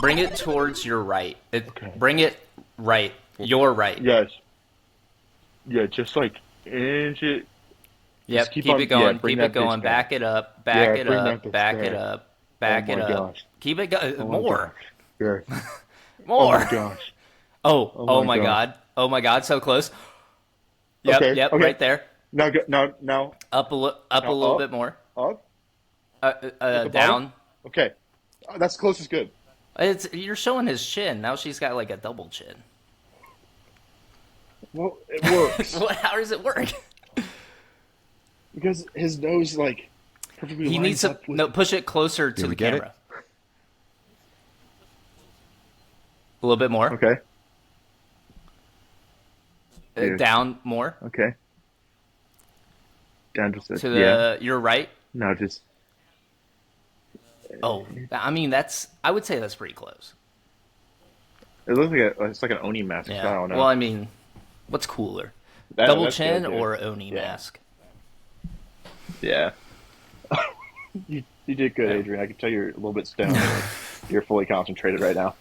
bring it towards your right. Okay. Bring it right. Your right. Yes. Yeah, just like inch it. Yep. Just keep Keep on. it Yeah, going. bring Keep it that going. bitch back. Back it up. Back Yeah, it bring that up. bitch Back it back. up. Oh Back it my up. gosh. Keep it going. Oh my More. gosh. Yeah. Oh my More. gosh. Oh. Oh Oh my my gosh. God. Oh my God. So close. Yep. Okay. Yep. Okay. Right there. Now, now, Up a now, little bit up, more. up at the bottom. Down. Okay, that's close is good. You're showing his chin. Now she's got like a double chin. Well, it works How does it work? because his nose like perfectly He needs lines to up with. no push it closer to Did the we get it? camera. A little bit more. Okay. Here. Down more Okay. Down just to yeah. your right. No, just Oh, I mean I would say that's pretty close. it looks like it's like an Oni mask. Yeah. I don't know. Well, I mean, what's cooler, double That's chin good, dude. or Oni Yeah. mask? Yeah. You did good, Adrian. I can tell you're a little bit stoned. You're fully concentrated right now.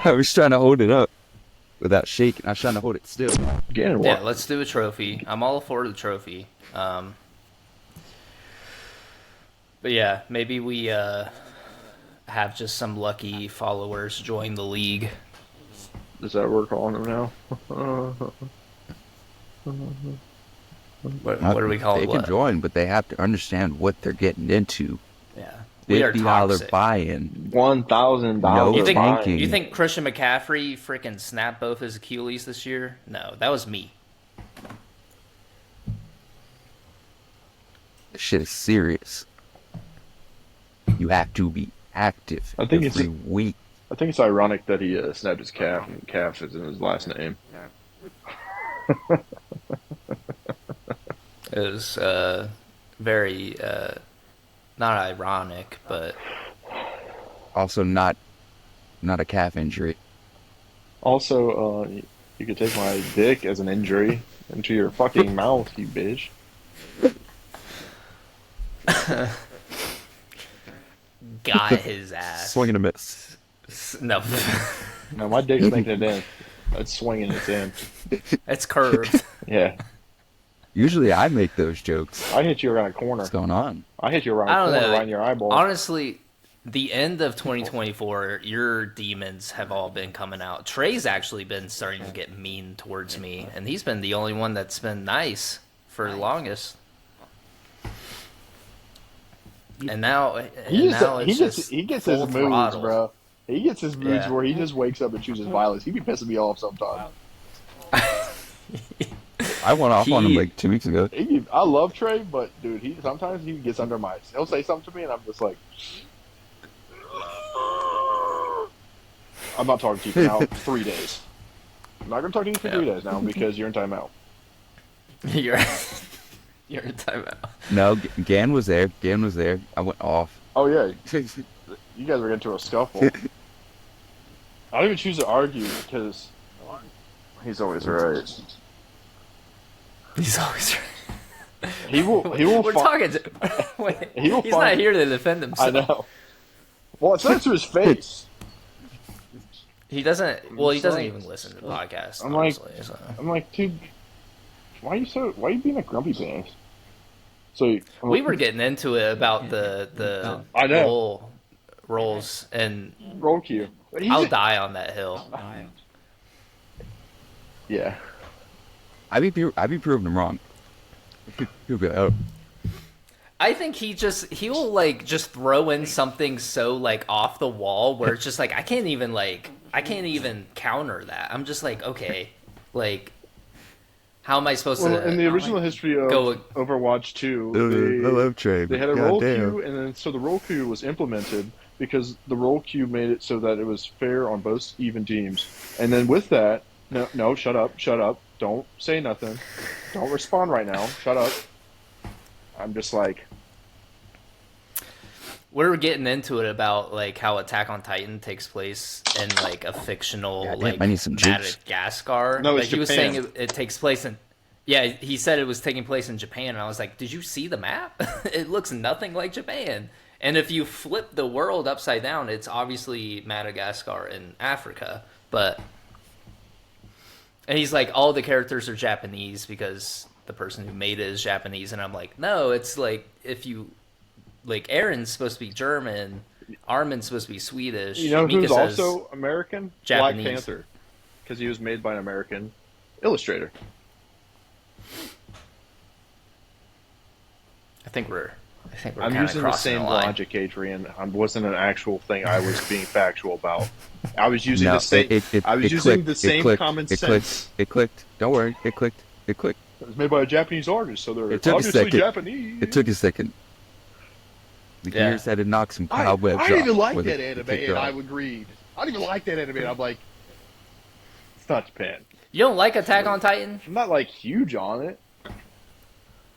I was trying to hold it up without shaking. I was trying to hold it still. Again, Yeah. Let's do a trophy. I'm all for the trophy. But yeah, maybe we have just some lucky followers join the league. Is that what we're calling them now? What do we call They it? can What? join, but they have to understand what they're getting into. Yeah. We are $50 toxic. buy-in. $1,000. No You think thanking. you think Christian McCaffrey freaking snapped both his Achilles this year? No, that was me. This shit is serious. You have to be active I think every week. I think it's ironic that he snapped his calf, and calf is in his last name. It was very not ironic, but Also, not a calf injury. Also, you could take my dick as an injury into your fucking mouth, you bitch. got his ass. Swing and a miss. No, No, my dick's making it in. It's swinging, it's in. it's curved. Yeah. Usually I make those jokes. I hit you around a corner. What's going on? I hit you around I a don't corner know. right in your eyeball. Honestly, the end of 2024, your demons have all been coming out. Trey's actually been starting to get mean towards me, and he's been the only one that's been nice for the longest. And now, He it's just gets full his moods, throttle. bro. He gets his moods Yeah. where he just wakes up and chooses violence. He be pissing me off sometimes. I went off on him He- like 2 weeks ago. I love Trey, but dude, sometimes he gets under my. He'll say something to me, and I'm just like, I'm not talking to you for now 3 days. I'm not gonna talk to you for 3 days now because you're in timeout. You're in timeout. No, Gan was there. I went off. Oh yeah, you guys were into a scuffle. I don't even choose to argue because he's always right. He's always right. He will. We're talking to. Wait, He will he's find- not here to defend I himself. know. Well, it's not to his face. He doesn't. Well, he doesn't Sorry. even listen to the podcast. I'm like- honestly, so. I'm like, dude, why are you being a grumpy pants? So I'm We like, were getting into it about the I know. rolls, and roll cue. He's I'll a- die on that hill. Yeah. I be proving him wrong. He'll be like, oh, I think he'll like just throw in something so like off the wall where it's just like I can't even counter that. I'm just like, okay, like how am I supposed Well, to? in the original history of go- Overwatch 2, I love Trey. they had a but roll goddamn. queue, and then so the roll queue was implemented because the roll queue made it so that it was fair on both even teams. And then with that, no, shut up, don't say nothing, don't respond right now, shut up. I'm just like, We were getting into it about like how Attack on Titan takes place in like a fictional Goddamn, like I need some juice. Madagascar. No, like it's he was Japan. saying it takes place in. Yeah, he said it was taking place in Japan, and I was like, "Did you see the map? It looks nothing like Japan." And if you flip the world upside down, it's obviously Madagascar and Africa. And he's like, all the characters are Japanese because the person who made it is Japanese. And I'm like, no, it's like, if you, like, Aaron's supposed to be German, Armin's supposed to be Swedish. You know Mika who's says also American? Japanese. Black Panther. Because he was made by an American illustrator. I think we're I'm kinda using the crossing same line. logic, Adrian. It wasn't an actual thing I was being factual about. I was using No, the same. I was using clicked. the same clicked. common It sense. clicked. It clicked. Don't worry. It clicked. It clicked. It was made by a Japanese artist, so they're It took a obviously second. Japanese. It took a second. The Yeah. gears had to knock some I cobwebs off. didn't even like with that it. anime, Kicked and off. I agreed. I didn't even like that anime. And I'm like, it's not Japan. You don't like Attack on Titan? I'm not like huge on it.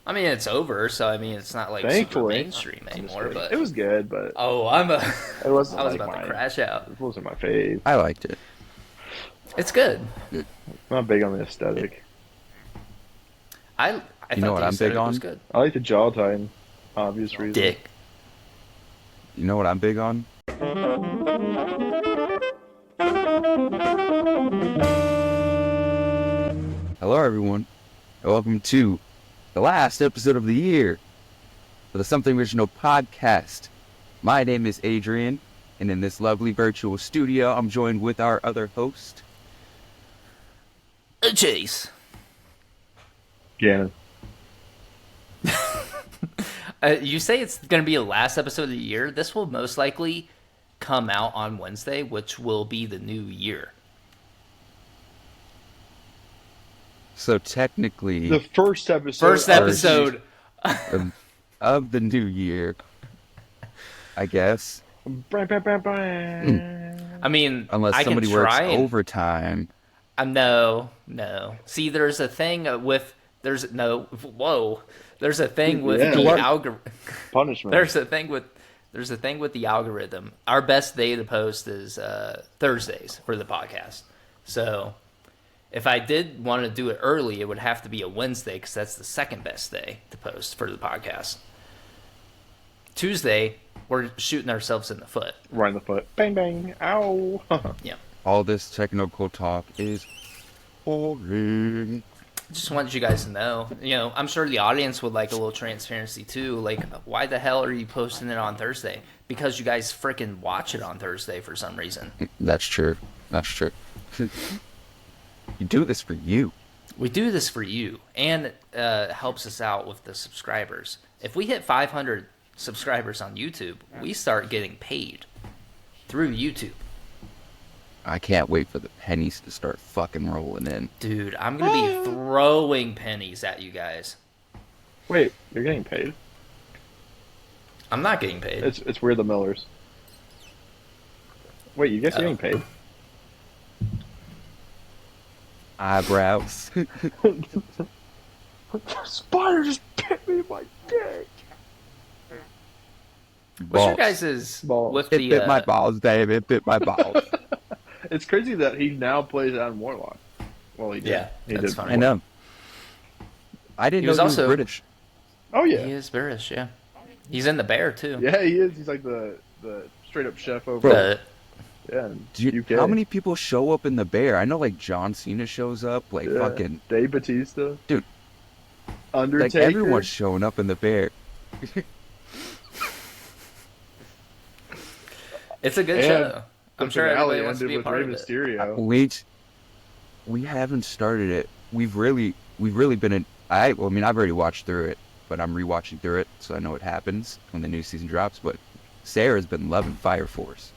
I mean, it's over, so I mean, it's not like super Thankfully, mainstream I'm just anymore. kidding. But it was good, but oh, it wasn't I was like about to mine. crash out. It wasn't my fave. I liked it. It's good. I'm not big on the aesthetic. I You thought know what the I'm big aesthetic was on? good. I like the Jaw Titan, obvious reason. Dick. You know what I'm big on? Hello, everyone, and welcome to the last episode of the year for the Something Original podcast. My name is Adrian, and in this lovely virtual studio, I'm joined with our other host. Chase. Gannon. You say it's going to be the last episode of the year. This will most likely come out on Wednesday, which will be the new year. So technically, The first episode. First episode. of the new year, I guess, Bang, bang, bang, bang. I mean, unless I somebody can works try and, overtime. No. See, there's a thing with there's a thing with Yeah, the what? algorithm. Punishment. There's a thing with the algorithm. Our best day to post is Thursdays for the podcast. So if I did want to do it early, it would have to be a Wednesday because that's the second best day to post for the podcast. Tuesday, we're shooting ourselves in the foot. Right in the foot. Bang, bang. Ow. Yeah. All this technical talk is boring. Just wanted you guys to know. I'm sure the audience would like a little transparency too. Like, why the hell are you posting it on Thursday? Because you guys freaking watch it on Thursday for some reason. That's true. That's true. You do this for you. We do this for you, and it helps us out with the subscribers. If we hit 500 subscribers on YouTube, we start getting paid through YouTube. I can't wait for the pennies to start fucking rolling in. Dude, I'm going to be throwing pennies at you guys. Wait, you're getting paid? I'm not getting paid. It's We're the Millers. Wait, you guys are getting paid? Eyebrows. Spider just bit me in my dick. What's your Balls. guys' Balls. with It the bit my balls, Dave. It bit my balls. It's crazy that he now plays Adam Warlock. Well, he did. Yeah, he that's did. funny. I know. I didn't He know was he was also- British. Oh yeah, He is British, yeah. He's in the Bear too. yeah, he is. He's like the straight up chef over. Bro. The- Yeah, in Do you, UK. how many people show up in the Bear? I know, like, John Cena shows up. Like, Yeah. fucking... Dave Batista, Dude. Undertaker. Like, everyone's showing up in the Bear. it's a good And show. I'm The sure finale everybody wants to ended be a with part Rey of it. Mysterio. We haven't started it. We've really been in... I've already watched through it, but I'm rewatching through it, so I know what happens when the new season drops. But Sarah's been loving Fire Force.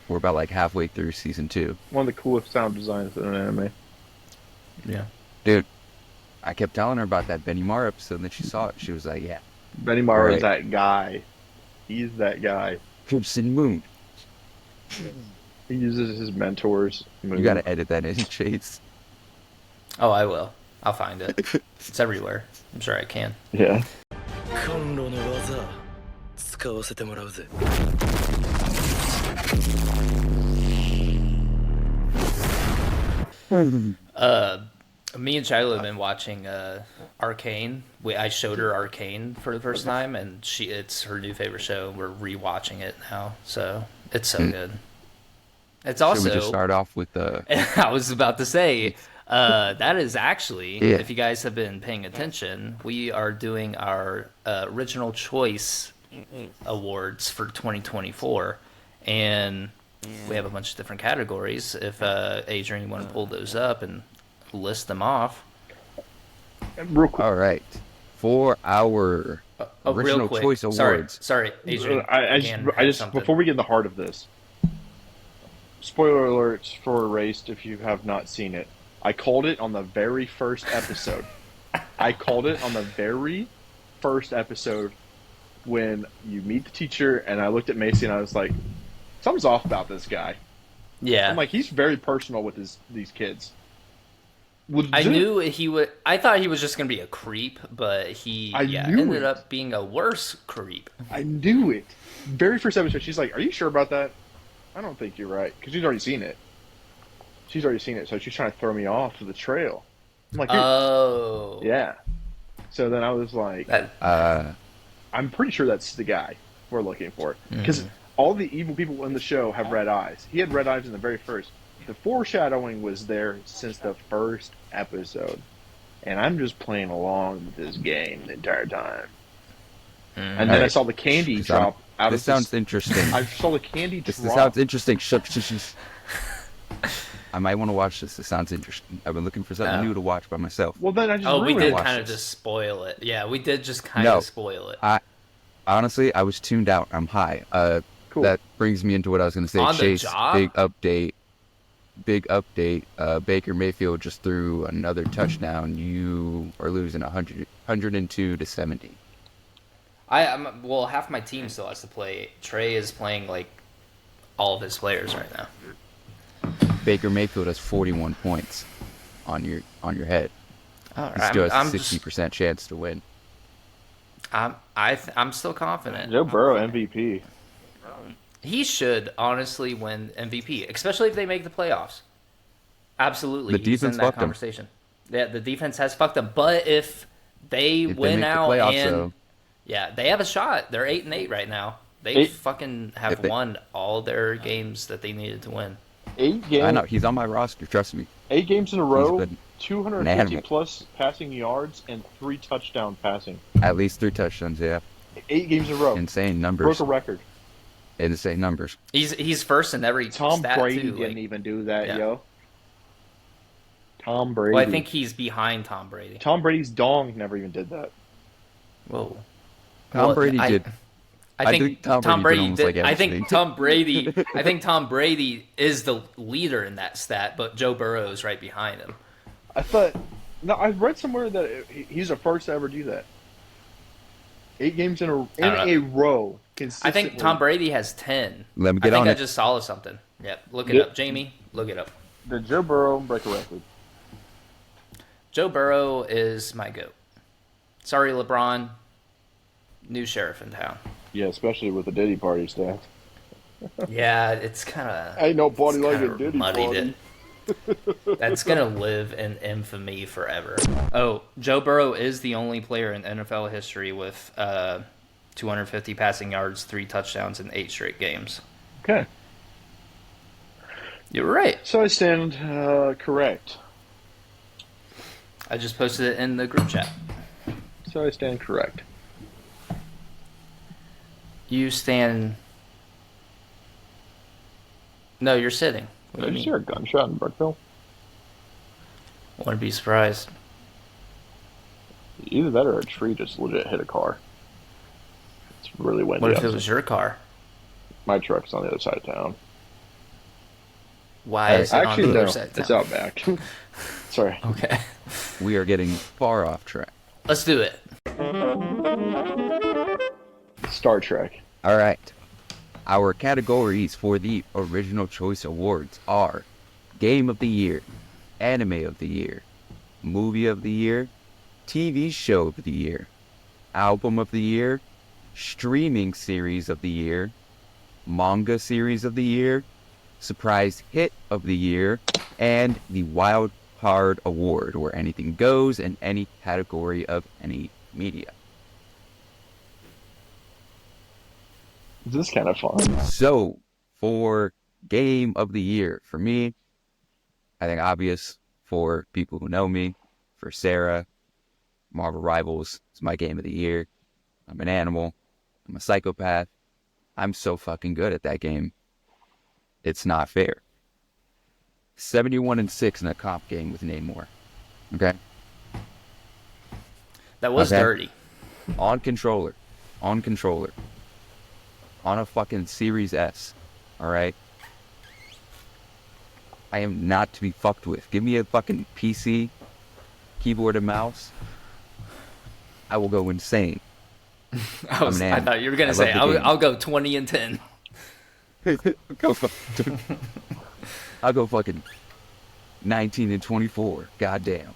We're about, like, halfway through season 2. One of the coolest sound designs in an anime. Yeah. Dude, I kept telling her about that Benny Mar episode, and then she saw it. She was like, yeah, Benny Mara Right. is that guy. He's that guy. Crimson Moon. He uses his mentors. You gotta edit that in, Chase. Oh, I will. I'll find it. It's everywhere. I'm sure I can. Yeah. コンロの技使わせてもらうぜ Me and Shiloh have been watching Arcane. I showed her Arcane for the first time, and it's her new favorite show. We're rewatching it now, so it's so good. It's also. Should we just start off with the? I was about to say that is actually, Yeah. if you guys have been paying attention, we are doing our original choice awards for 2024, and we have a bunch of different categories. If Adrian, you want to pull those up and list them off. Real quick, All right, for our Real original quick. choice awards. Sorry, Adrian. I Dan just, had something. before we get in the heart of this, spoiler alerts for Erased if you have not seen it. I called it on the very first episode. I called it on the very first episode when you meet the teacher, and I looked at Macy and I was like, something's off about this guy. Yeah, I'm like, he's very personal with these kids. I knew he would. I thought he was just gonna be a creep, but he ended up being a worse creep. I knew it. Very first episode, she's like, "Are you sure about that?" I don't think you're right because she's already seen it. She's already seen it, so she's trying to throw me off to the trail. I'm like, oh, yeah. So then I was like, I'm pretty sure that's the guy we're looking for because all the evil people in the show have red eyes. He had red eyes in the very first. The foreshadowing was there since the first episode, and I'm just playing along with this game the entire time. And then I saw the candy drop out This of sounds interesting. I saw the candy This drop. sounds interesting. I might want to watch this. This sounds interesting. I've been looking for something new to watch by myself. Well, then I just we ruined did it. kind of just spoil it. Yeah, we did just kind of spoil it. Honestly, I was tuned out. I'm high. Cool. That brings me into what I was going to say. On the Chase, job? big update. Baker Mayfield just threw another touchdown. You are losing 102 to 70. Well, half my team still has to play. Trey is playing like all of his players right now. Baker Mayfield has 41 points on your head. All He right, still has a 60% chance to win. I'm still confident. Joe Burrow MVP. He should honestly win MVP, especially if they make the playoffs. Absolutely, The he's defense in that fucked him. conversation. Yeah, the defense has fucked them, but if they If they win make the out playoffs, and though. yeah, they have a shot. They're 8-8 right now. They fucking have If they- won all their games that they needed to win. 8 games. I know. He's on my roster. Trust me. 8 games in a row. been an 250 animal. plus passing yards and 3 touchdown passing. At least 3 touchdowns, yeah. 8 games in a row. Insane numbers. Broke a record. Insane numbers. He's first in every Tom stat Brady too. didn't even do that, yeah. yo. Tom Brady. Well, I think he's behind Tom Brady. Tom Brady's dong never even did that. Whoa. Tom Well, Brady did. I think Tom Brady almost did. like I think everything. Tom Brady. I think Tom Brady is the leader in that stat, but Joe Burrow is right behind him. I thought. No, I read somewhere that he's the first to ever do that. 8 games in a row. I think Tom Brady has 10. Let me get I on think it. I just saw something. Yep, look it Yep. up, Jamie. Look it up. Did Joe Burrow break a record? Joe Burrow is my goat. Sorry, LeBron. New sheriff in town. Yeah, especially with the Diddy party stuff. Yeah, it's kind of. Ain't nobody like a Diddy muddied party. it. That's gonna live in infamy forever. Oh, Joe Burrow is the only player in NFL history with 250 passing yards, 3 touchdowns in 8 straight games. Okay. You're right. So I stand correct. I just posted it in the group chat. So I stand correct. You stand. No, you're sitting. What do Did you you mean? hear a gunshot in Brookville? Wouldn't be surprised. Either that or a tree just legit hit a car. It's really windy. What if it outside. was your car? My truck's on the other side of town. Why is it on Actually, the no. other side of It's town? out back. Sorry. Okay. We are getting far off track. Let's do it. Star Trek. All right. Our categories for the Original Choice Awards are Game of the Year, Anime of the Year, Movie of the Year, TV Show of the Year, Album of the Year, Streaming Series of the Year, Manga Series of the Year, Surprise Hit of the Year, and the Wild Wildcard Award, where anything goes in any category of any media. This is kind of fun. So, for Game of the Year, for me, I think obvious for people who know me, for Sarah, Marvel Rivals is my Game of the Year. I'm an animal. I'm a psychopath. I'm so fucking good at that game. It's not fair. 71-6 in a comp game with Namor. Okay? That was Okay. dirty. On controller. On a fucking Series S. Alright? I am not to be fucked with. Give me a fucking PC, keyboard and mouse. I will go insane. I thought you were gonna I say love the game. I'll go 20-10. I'll go fucking 19-24. Goddamn.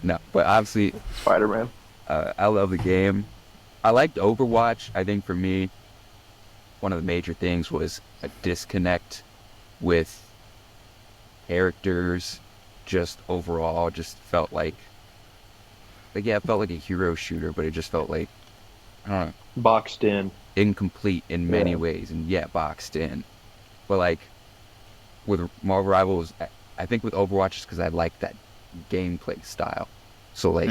No, but obviously, Spider-Man. I love the game. I liked Overwatch. I think for me, one of the major things was a disconnect with characters. Just overall, just felt like yeah, it felt like a hero shooter, but it just felt like, I don't know, Boxed in. incomplete in many Yeah. ways, and boxed in. But like with Marvel Rivals, I think with Overwatch is because I like that gameplay style. So like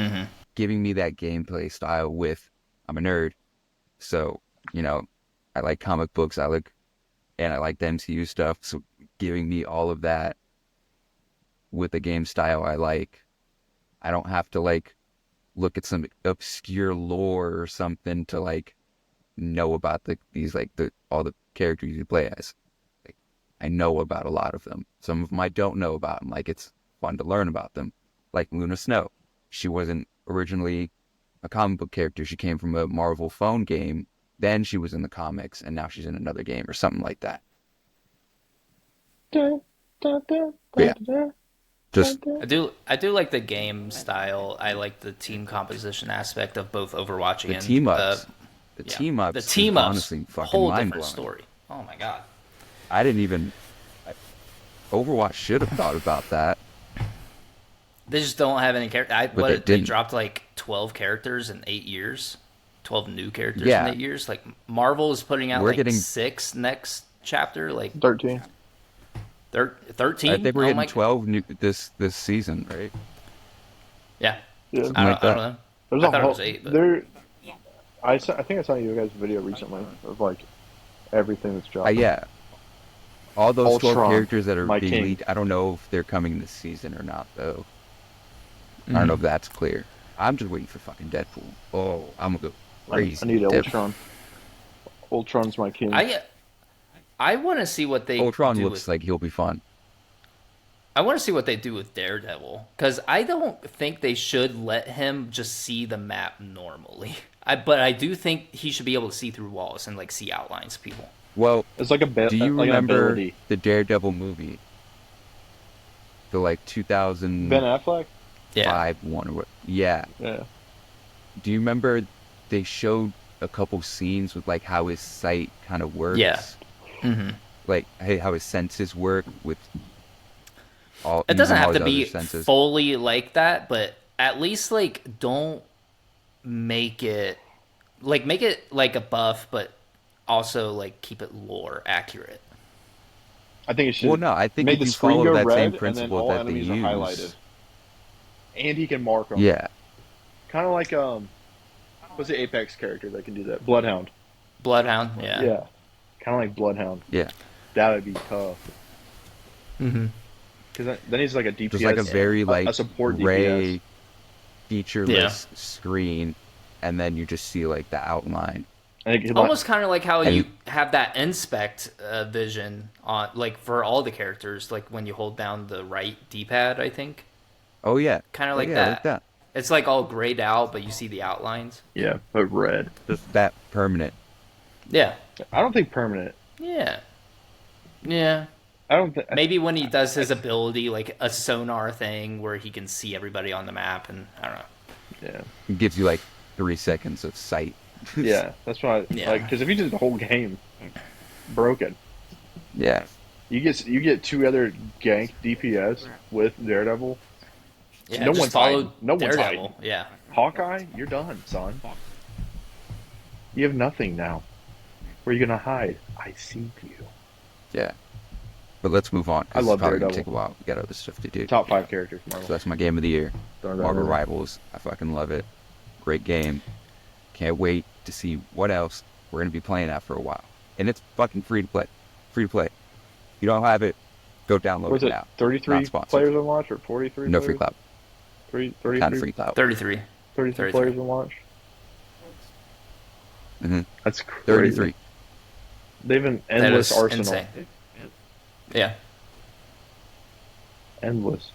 giving me that gameplay style with, I'm a nerd, so I like comic books, and I like the MCU stuff. So giving me all of that with the game style I like, I don't have to like look at some obscure lore or something to like know about all the characters you play as. Like, I know about a lot of them. Some of them I don't know about, and like it's fun to learn about them. Like Luna Snow, she wasn't originally a comic book character. She came from a Marvel phone game. Then she was in the comics, and now she's in another game or something like that. Yeah. Just I do like the game style. I like the team composition aspect of both Overwatch the and team ups. The team ups. The team ups. Honestly, fucking whole mind different blowing. story. Oh my god. I didn't even. Overwatch should have thought about that. They just don't have any characters. But they They didn't. dropped like 12 characters in 8 years. 12 new characters Yeah. in 8 years. Like Marvel is putting out We're like getting- 6 next chapter. Like 13. 13. I think we're Oh getting my- 12 new this season, right? Yeah. Yeah. I like don't that. know. There's I a thought it whole, was 8, but there. I think I saw you guys a video recently of like everything that's dropped. Yeah. All those 12 Ultron, characters that are my being king. leaked, I don't know if they're coming this season or not, though. I don't know if that's clear. I'm just waiting for fucking Deadpool. Oh, I'm gonna go crazy. I need Deadpool. Ultron. Ultron's my king. I want to see what they Ultron do looks like he'll be fun. I want to see what they do with Daredevil, because I don't think they should let him just see the map normally. But I do think he should be able to see through walls and like see outlines of people. Well, It's like do you like an remember ability. the Daredevil movie? The like 2005 Ben Affleck? Yeah, one or what? Yeah. Yeah. Do you remember they showed a couple scenes with like how his sight kind of works? Yeah. Mm-hmm. Like how his senses work with all. It doesn't using all have to his be other senses. fully like that, but at least like don't make it like a buff, but also like keep it lore accurate. I think it should. Well, no, I think make if the you screen follow go that red, same and then principle all that they enemies are use, highlighted. And he can mark them. yeah, Kind of like what's the Apex character that can do that? Bloodhound. Bloodhound, yeah. Yeah. Kind of like Bloodhound. yeah, That would be tough. Mm-hmm. Because then he's like a DPS. just like a very like a support gray, DPS. featureless screen, and then you just see like the outline. I think Almost kind of like how And- you have that inspect vision on, like for all the characters, like when you hold down the right D-pad, I think. Oh yeah, Kind of Oh, like yeah, that. like that. It's like all grayed out, but you see the outlines. Yeah, but red. Just that permanent. Yeah. I don't think permanent. Yeah. Yeah. I don't think. Maybe when he does his ability, like a sonar thing where he can see everybody on the map, and I don't know. Yeah. It gives you like 3 seconds of sight. Yeah, that's why. Yeah. Like, because if you did the whole game, broken. Yeah. You get two other gank DPS with Daredevil. Yeah, No just one's follow hiding. No one's Daredevil. hiding. Yeah. Hawkeye, you're done, son. You have nothing now. Where are you gonna hide? I see you. Yeah. But let's move on. 'Cause I love it's probably gonna Daredevil. take a while. We got other stuff to do. Top 5 characters, So Marvel. that's my game of the year. Throw that Marvel in. Rivals. I fucking love it. Great game. Can't wait to see what else we're gonna be playing at for a while. And it's fucking free to play. Free to play. If you don't have it, go download Was it it now. 33 Not sponsored. players on launch or 43? No free cloud. 33, Kind of free cloud. 33. 33 players on launch. Mm-hmm. That's crazy. 33. They have an That endless is arsenal. insane. Yeah. Endless.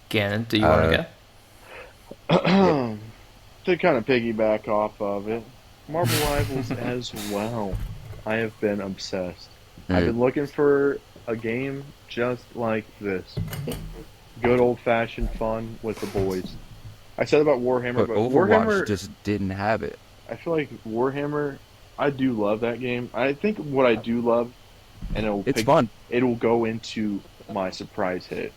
Gannon, do you want to go? To kind of piggyback off of it, Marvel Rivals as well. I have been obsessed. I've been looking for a game just like this. Good old-fashioned fun with the boys. I said about Warhammer, But but Overwatch Warhammer, just didn't have it. I feel like Warhammer, I do love that game. I think what I do love, and It's fun. it'll go into my surprise hit,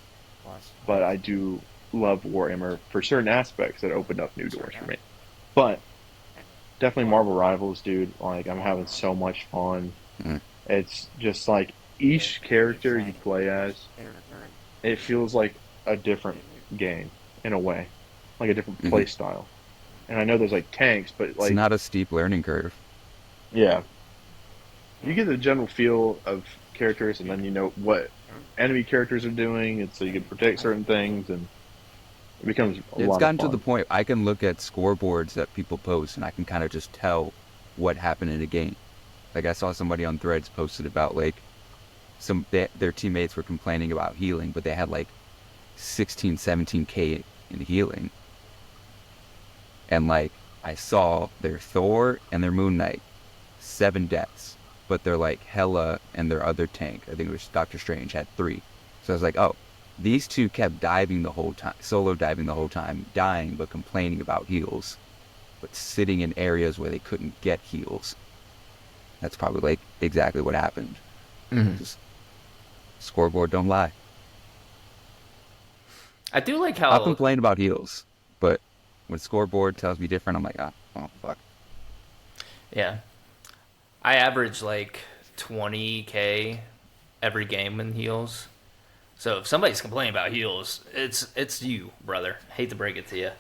but I do love Warhammer for certain aspects that opened up new doors for me. But definitely Marvel Rivals, dude. Like, I'm having so much fun. Mm. It's just like each character you play as, it feels like a different game in a way, like a different Mhm. play style. And I know there's like tanks, but like It's not a steep learning curve. yeah, you get the general feel of characters, and then you know what enemy characters are doing, and so you can protect certain things, and it becomes a It's lot gotten of to fun. the point I can look at scoreboards that people post and I can kind of just tell what happened in a game. Like I saw somebody on Threads posted about like their teammates were complaining about healing, but they had like 16, 17k in healing. And like I saw their Thor and their Moon Knight, 7 deaths, but they're like Hela and their other tank, I think it was Doctor Strange, had 3. So I was like, oh, these two kept diving the whole time, solo diving the whole time, dying but complaining about heals, but sitting in areas where they couldn't get heals. That's probably like exactly what happened. Mhm. Just scoreboard don't lie. I do like I'll how complain about heals, but when scoreboard tells me different, I'm like, oh fuck. yeah. I average like 20k every game in heals. So if somebody's complaining about heals, it's you, brother. Hate to break it to you.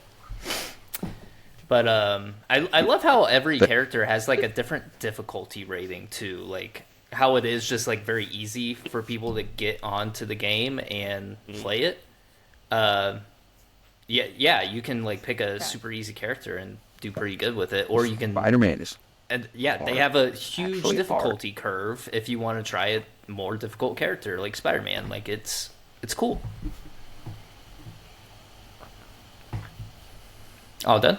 But I love how every character has like a different difficulty rating too. Like how it is just like very easy for people to get onto the game and play it. Yeah, you can like pick a super easy character and do pretty good with it, or you can Spider-Man is and yeah, they have a huge Actually difficulty curve if you want to try a more difficult character like Spider-Man. Like it's cool. All done.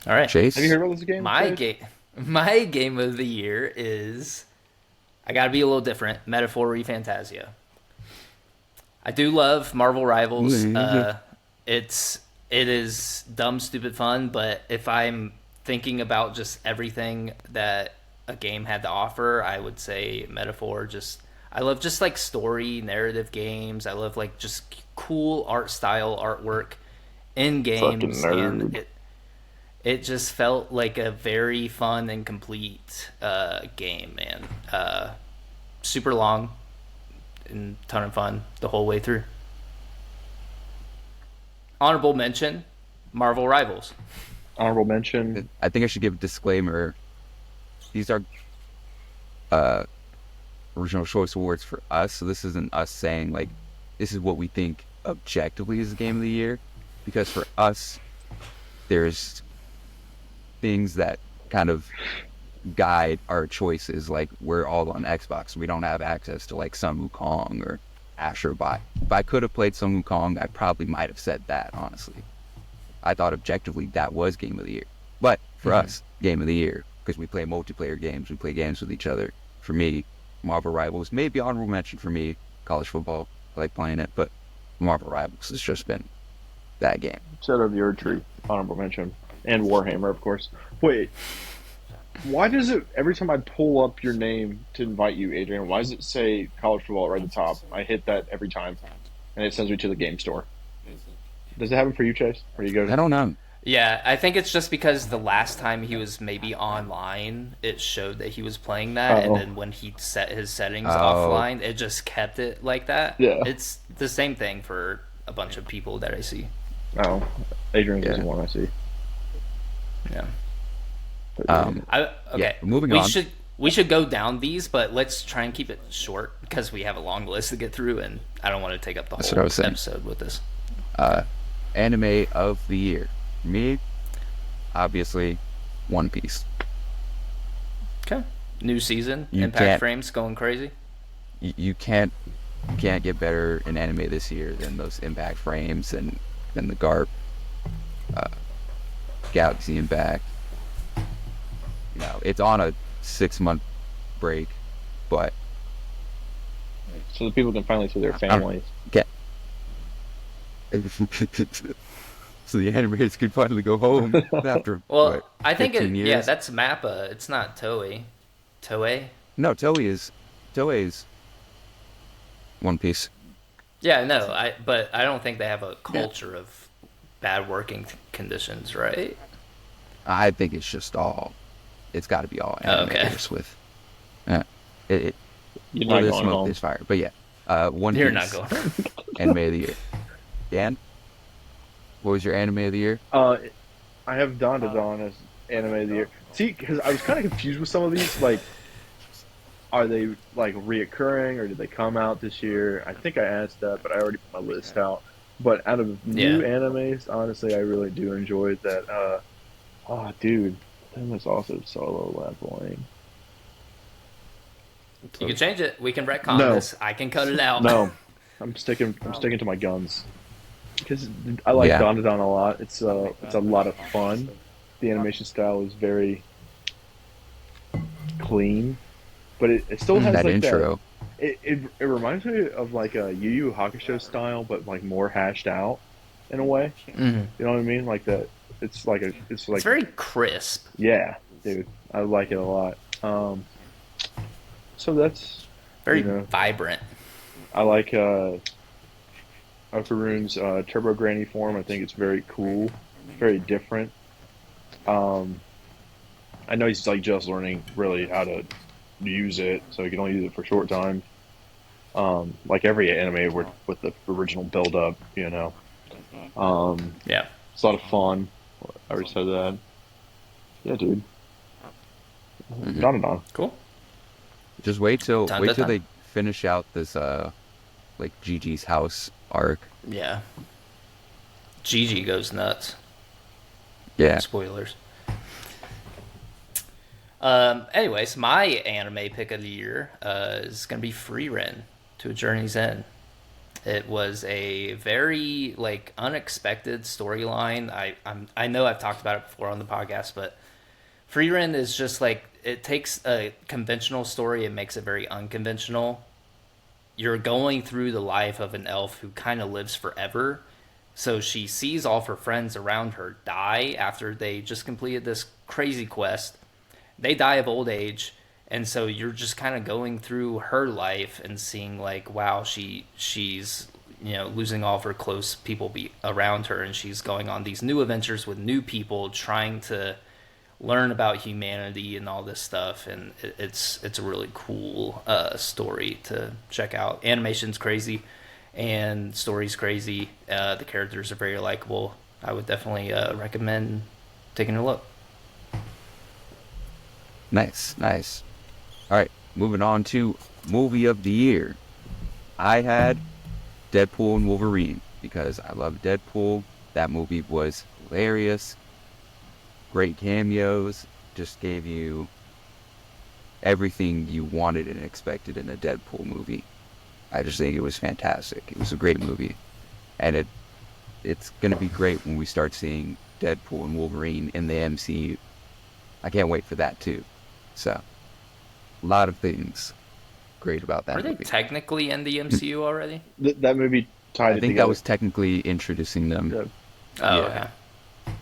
All right. Chase. Have you heard about this game? My Chase? my game of the year is I gotta be a little different. Metaphor Fantasia. I do love Marvel Rivals. It is dumb, stupid fun. But if I'm thinking about just everything that a game had to offer, I would say Metaphor. I love just like story narrative games. I love like just cool art style artwork in games, Fucking and nerd. it just felt like a very fun and complete game, man. Super long and ton of fun the whole way through. Honorable mention, Marvel Rivals. Honorable mention. I think I should give a disclaimer. These are original choice awards for us, so this isn't us saying like this is what we think objectively is the game of the year, because for us there's things that kind of guide our choices. Like we're all on Xbox, we don't have access to like Sun Wukong or Asher Bot. If I could have played Sun Wukong, I probably might have said that. Honestly, I thought objectively that was game of the year, but for us, game of the year, because we play multiplayer games, we play games with each other. For me, Marvel Rivals, maybe honorable mention for me, college football, I like playing it, but Marvel Rivals has just been that game. Shadow of the Erd Tree. Honorable mention. And Warhammer, of course. Wait. Why does it every time I pull up your name to invite you, Adrian? Why does it say college football right at the top? I hit that every time, and it sends me to the game store. Does it happen for you, Chase? Or you go I to? don't know. Yeah, I think it's just because the last time he was maybe online, it showed that he was playing that, and Oh, then when he set his settings Oh, offline, it just kept it like that. yeah. It's the same thing for a bunch of people that I see. Oh, Adrian's is yeah. the one I see. Yeah. Um, Okay. yeah. Moving We on. should go down these, but let's try and keep it short because we have a long list to get through, and I don't want to take up the That's what I whole was saying. episode with this. Anime of the year. Me, obviously, One Piece. Okay. New season, You Impact can't- Frames going crazy. You can't get better in anime this year than those impact frames and the Garp, Galaxy Impact. It's on a 6-month break, but So the people can finally see their families. get so the animators could finally go home after Well, what, I think 15 years? yeah, that's Mappa. It's not Toei. Toei? No, Toei's One Piece. Yeah, no, but I don't think they have a culture of bad working conditions, right? I think it's got to be all Oh, okay. animators with it. You're Where not the going smoke home. is fire. But yeah, One You're Piece not going. anime of the year. Dan, what was your anime of the year? I have Don to Don as anime of the year. See, because I was kind of confused with some of these. Like, are they like reoccurring or did they come out this year? I think I asked that, but I already put my list out. But out of new animes, honestly, I really do enjoy that. Oh, dude, that was also solo leveling. You can change it. We can retcon No. this. I can cut it out. No, I'm sticking to my guns because I like Yeah. Don to Don a lot. It's a lot of fun. The animation style is very clean, but it still has That like intro. that. It reminds me of like a Yu Yu Hakusho style, but like more hashed out in a way. Mhm. You know what I mean? Like that. It's like It's very crisp. yeah, dude. I like it a lot. So that's Very you know, vibrant. I like Okarune's Turbo Granny form. I think it's very cool, very different. I know he's like just learning really how to use it, so he can only use it for a short time. Like every anime with the original build up, you know. Yeah. It's a lot of fun. I already said that. Yeah, dude. Don and Don. Cool. Just wait till Dun, dun, dun. they finish out this like Gigi's house arc. Yeah. Gigi goes nuts. Yeah. Spoilers. Anyways, my anime pick of the year is gonna be Free Ren to a Journey's End. It was a very like unexpected storyline. I know I've talked about it before on the podcast, but Free Ren is just like it takes a conventional story and makes it very unconventional. You're going through the life of an elf who kind of lives forever. So she sees all of her friends around her die after they just completed this crazy quest. They die of old age, and so you're just kind of going through her life and seeing like, wow, she's losing all of her close people around her, and she's going on these new adventures with new people, trying to learn about humanity and all this stuff. And it's a really cool story to check out. Animation's crazy, and story's crazy. The characters are very likable. I would definitely recommend taking a look. Nice. All right, moving on to movie of the year. I had Deadpool and Wolverine because I love Deadpool. That movie was hilarious. Great cameos. Just gave you everything you wanted and expected in a Deadpool movie. I just think it was fantastic. It was a great movie. And it's going to be great when we start seeing Deadpool and Wolverine in the MCU. I can't wait for that too. So, a lot of things great about that Are they movie. technically in the MCU already? That movie tied I it think together. that was technically introducing them. Yeah. Oh, Yeah. okay.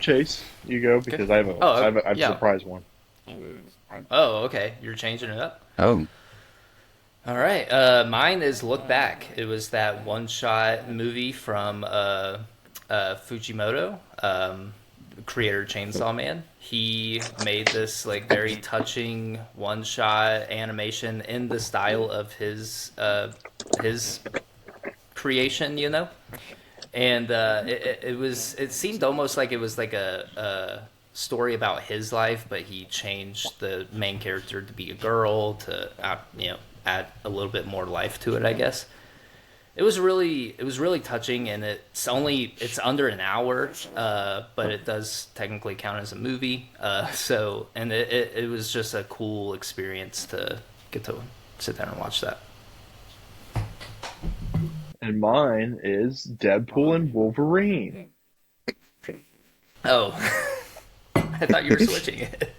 Chase, you go because I have a Oh, I have a yeah. surprise one. Oh, okay. You're changing it up. Oh, All right. Mine is Look Back. It was that one-shot movie from Fujimoto, creator of Chainsaw Man. He made this like very touching one-shot animation in the style of his creation, you know. And it seemed almost like it was like a story about his life, but he changed the main character to be a girl to add a little bit more life to it, I guess. It was really touching, and it's under an hour, but it does technically count as a movie. And it was just a cool experience to get to sit down and watch that. And mine is Deadpool and Wolverine. Oh, I thought you were switching it.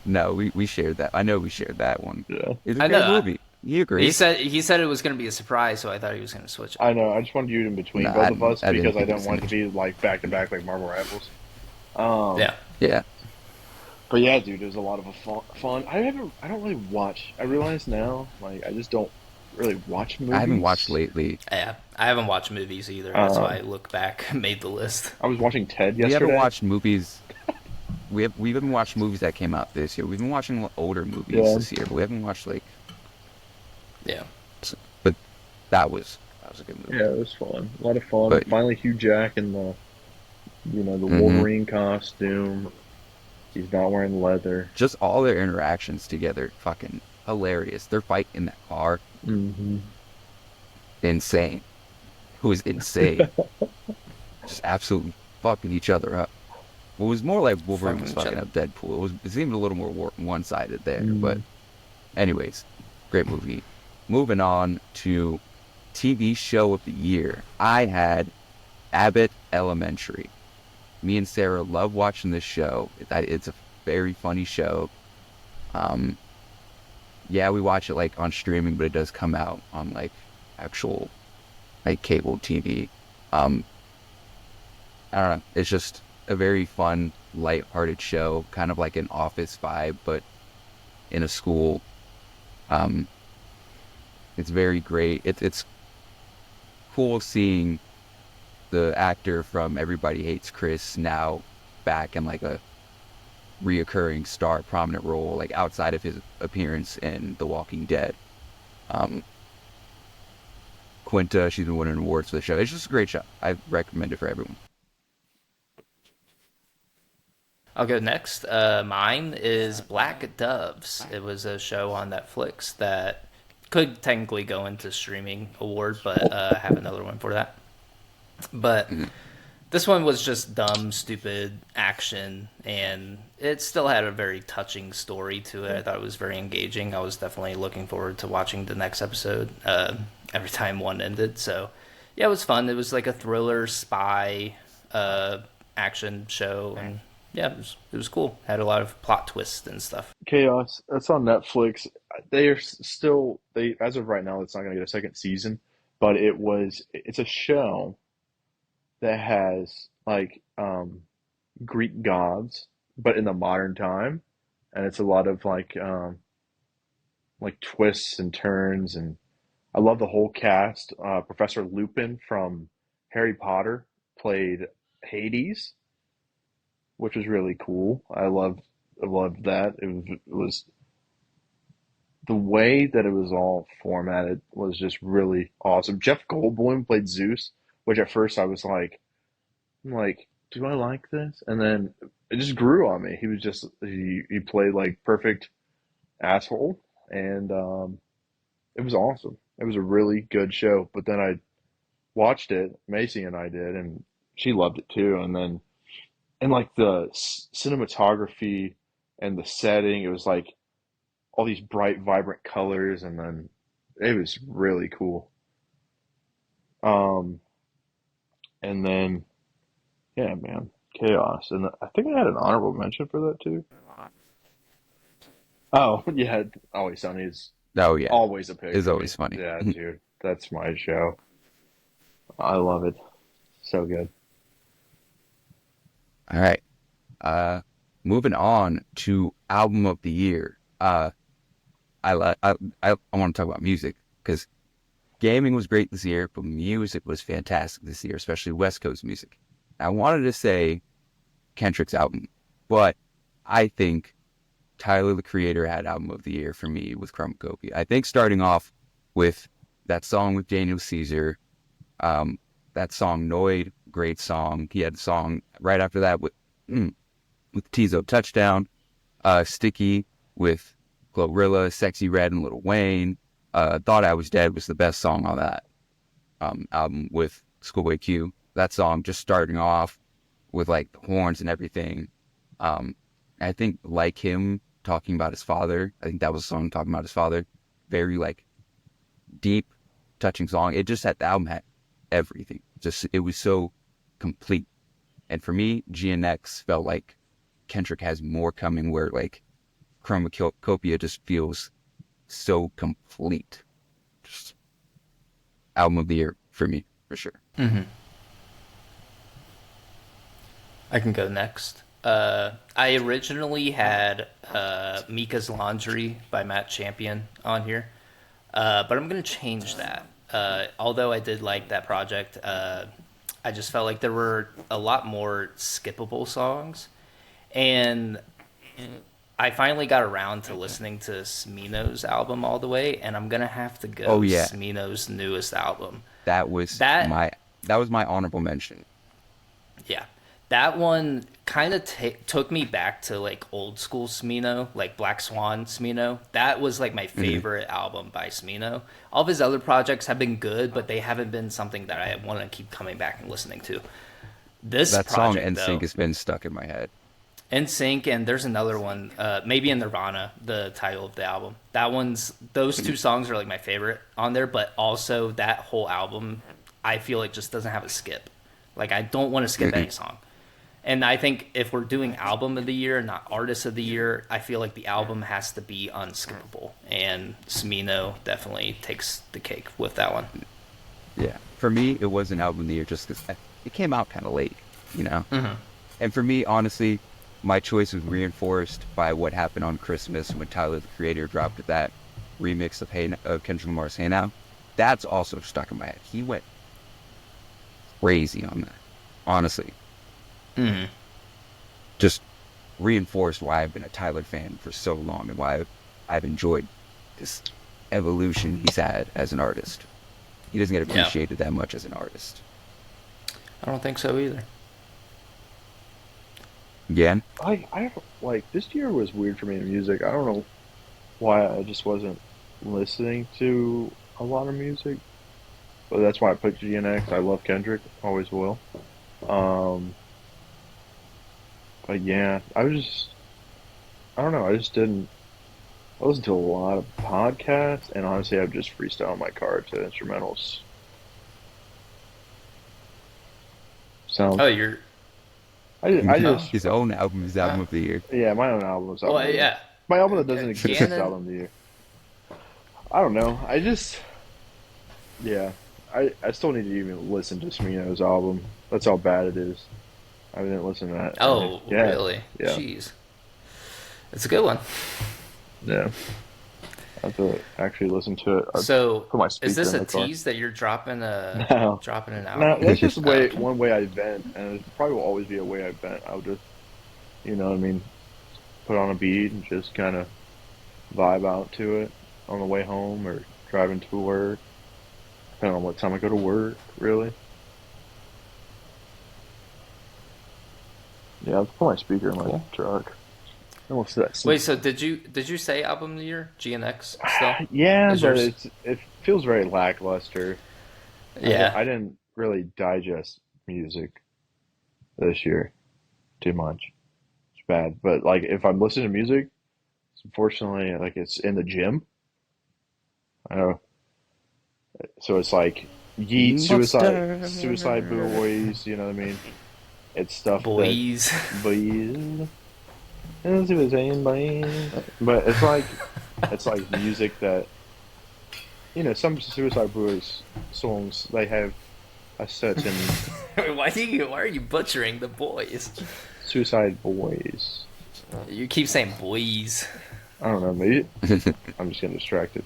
no, we shared that. I know we shared that one. Yeah, It's a I great know. movie. You agree? He said it was going to be a surprise, so I thought he was going to switch it. I know. I just wanted you in between No, both of us I didn't because I think it don't was want it to be like back to back like Marvel Rivals. Um, Yeah. Yeah. but yeah, dude, it was a lot of fun. I don't really watch. I realize now, like, I just don't really watch movies. I haven't watched lately. Yeah, I haven't watched movies either. That's why I Um, look back, made the list. I was watching Ted We haven't yesterday. watched movies. We haven't watched movies that came out this year. We've been watching older movies Yeah. this year, but we haven't watched like. Yeah. But that was a good movie. Yeah, it was fun. A lot of fun. But Finally, Hugh Jack in the mhm. Wolverine costume. He's not wearing leather. Just all their interactions together, fucking hilarious. Their fight in that car, Hmm. insane. Who is insane? Just absolutely fucking each other up. Well, it was more like Wolverine was Fucking each fucking other. up Deadpool. It seemed a little more one-sided there. Hmm. But anyways, great movie. Moving on to TV show of the year. I had Abbott Elementary. Me and Sarah love watching this show. It's a very funny show. Um, yeah, we watch it like on streaming, but it does come out on like actual like cable TV. Um, I don't know. It's just a very fun, light-hearted show, kind of like an office vibe, but in a school. Um, it's very great. It's cool seeing the actor from Everybody Hates Chris now back in like a reoccurring star prominent role, like outside of his appearance in The Walking Dead. Um, Quinta, she's been winning awards for the show. It's just a great show. I recommend it for everyone. I'll go next. Mine is Black Doves. It was a show on Netflix that could technically go into streaming award, but I have another one for that. But this one was just dumb, stupid action, and it still had a very touching story to it. I thought it was very engaging. I was definitely looking forward to watching the next episode every time one ended. So, yeah, it was fun. It was like a thriller, spy, action show, and yeah, it was cool. Had a lot of plot twists and stuff. Chaos. That's on Netflix. They are still they as of right now. It's not going to get a second season, but it's a show that has like Greek gods, but in the modern time, and it's a lot of like twists and turns, and I love the whole cast. Professor Lupin from Harry Potter played Hades, which was really cool. I loved that. It was the way that it was all formatted was just really awesome. Jeff Goldblum played Zeus, which at first I was like, I'm like, do I like this? And then it just grew on me. He played like perfect asshole, and it was awesome. It was a really good show. But then I watched it, Macy and I did, and she loved it too. And like the cinematography and the setting, it was like all these bright, vibrant colors, and then it was really cool. Um, and then yeah, man, chaos, and I think I had an honorable mention for that too. Oh yeah, Always Sunny is Oh yeah, always a pick it's for me. always funny. Yeah, dude, that's my show. I love it. So good. All right. Uh, moving on to album of the year. I want to talk about music because gaming was great this year, but music was fantastic this year, especially West Coast music. I wanted to say Kendrick's album, but I think Tyler, the Creator, had album of the year for me with Chromacopia. I think starting off with that song with Daniel Caesar, that song Noid, great song. He had a song right after that with Tizo Touchdown, Sticky with Glorilla, Sexy Red and Lil Wayne. Thought I Was Dead was the best song on that album with Schoolboy Q. That song just starting off with like the horns and everything. I think Like Him, talking about his father. I think that was a song talking about his father. Very like deep, touching song. It just had, the album had everything. It was so complete. And for me, GNX felt like Kendrick has more coming, where like Chromacopia just feels so complete. Just album of the year for me, for sure. Mm-hmm. I can go next. I originally had Mika's Laundry by Matt Champion on here, but I'm going to change that. Although I did like that project, I just felt like there were a lot more skippable songs. And I finally got around to listening to Smino's album all the way, and I'm going to have to go Smino's newest album. That was my honorable mention. Yeah. That one kind of took me back to like old school Smino, like Black Swan Smino. That was like my favorite album by Smino. All of his other projects have been good, but they haven't been something that I want to keep coming back and listening to. That song NSYNC has been stuck in my head. NSYNC, and there's another one, maybe in Nirvana, the title of the album. Those two songs are like my favorite on there, but also that whole album, I feel like just doesn't have a skip. Like I don't want to skip any song. And I think if we're doing album of the year, not artist of the year, I feel like the album has to be unskippable. And Smino definitely takes the cake with that one. Yeah. For me, it was an album of the year just because it came out kind of late, you know? Mm-hmm. And for me, honestly, my choice was reinforced by what happened on Christmas when Tyler, the Creator, dropped that remix of Kendrick Lamar's Hey Now. That's also stuck in my head. He went crazy on that, honestly. Mm-hmm. Just reinforced why I've been a Tyler fan for so long and why I've enjoyed this evolution he's had as an artist. He doesn't get appreciated that much as an artist. I don't think so either. Again? I like this year was weird for me in music. I don't know why I just wasn't listening to a lot of music. But that's why I picked GNX. I love Kendrick, always will. But yeah, I don't know, I listened to a lot of podcasts, and honestly, I've just freestyled my car to instrumentals. His own album is album of the year. Yeah, my own album is album of the year. Yeah. My album that doesn't exist is album of the year. I don't know, I still need to even listen to Smino's album. That's how bad it is. I didn't listen to that. Oh, really? Yeah. Jeez. It's a good one. Yeah. I have to actually listen to it. So, put my speaker is this in a the car. tease that you're dropping an album? No, that's just one way I vent, and it probably will always be a way I vent. I'll just, you know what I mean, put on a beat and just kind of vibe out to it on the way home or driving to work, depending on what time I go to work, really. Yeah, I'll put my speaker in my truck. Wait, so did you say album of the year? GNX still? Yeah, but it feels very lackluster. Yeah. I didn't really digest music this year too much. It's bad. But like if I'm listening to music, unfortunately like it's in the gym. I know. So it's like Yeet, Suicide Boys, you know what I mean? It's stuff boys. Boys. But it's like music that, you know, some Suicide Boys songs, they have a certain. Why are you butchering the boys? Suicide Boys. You keep saying boys. I don't know, maybe I'm just getting distracted.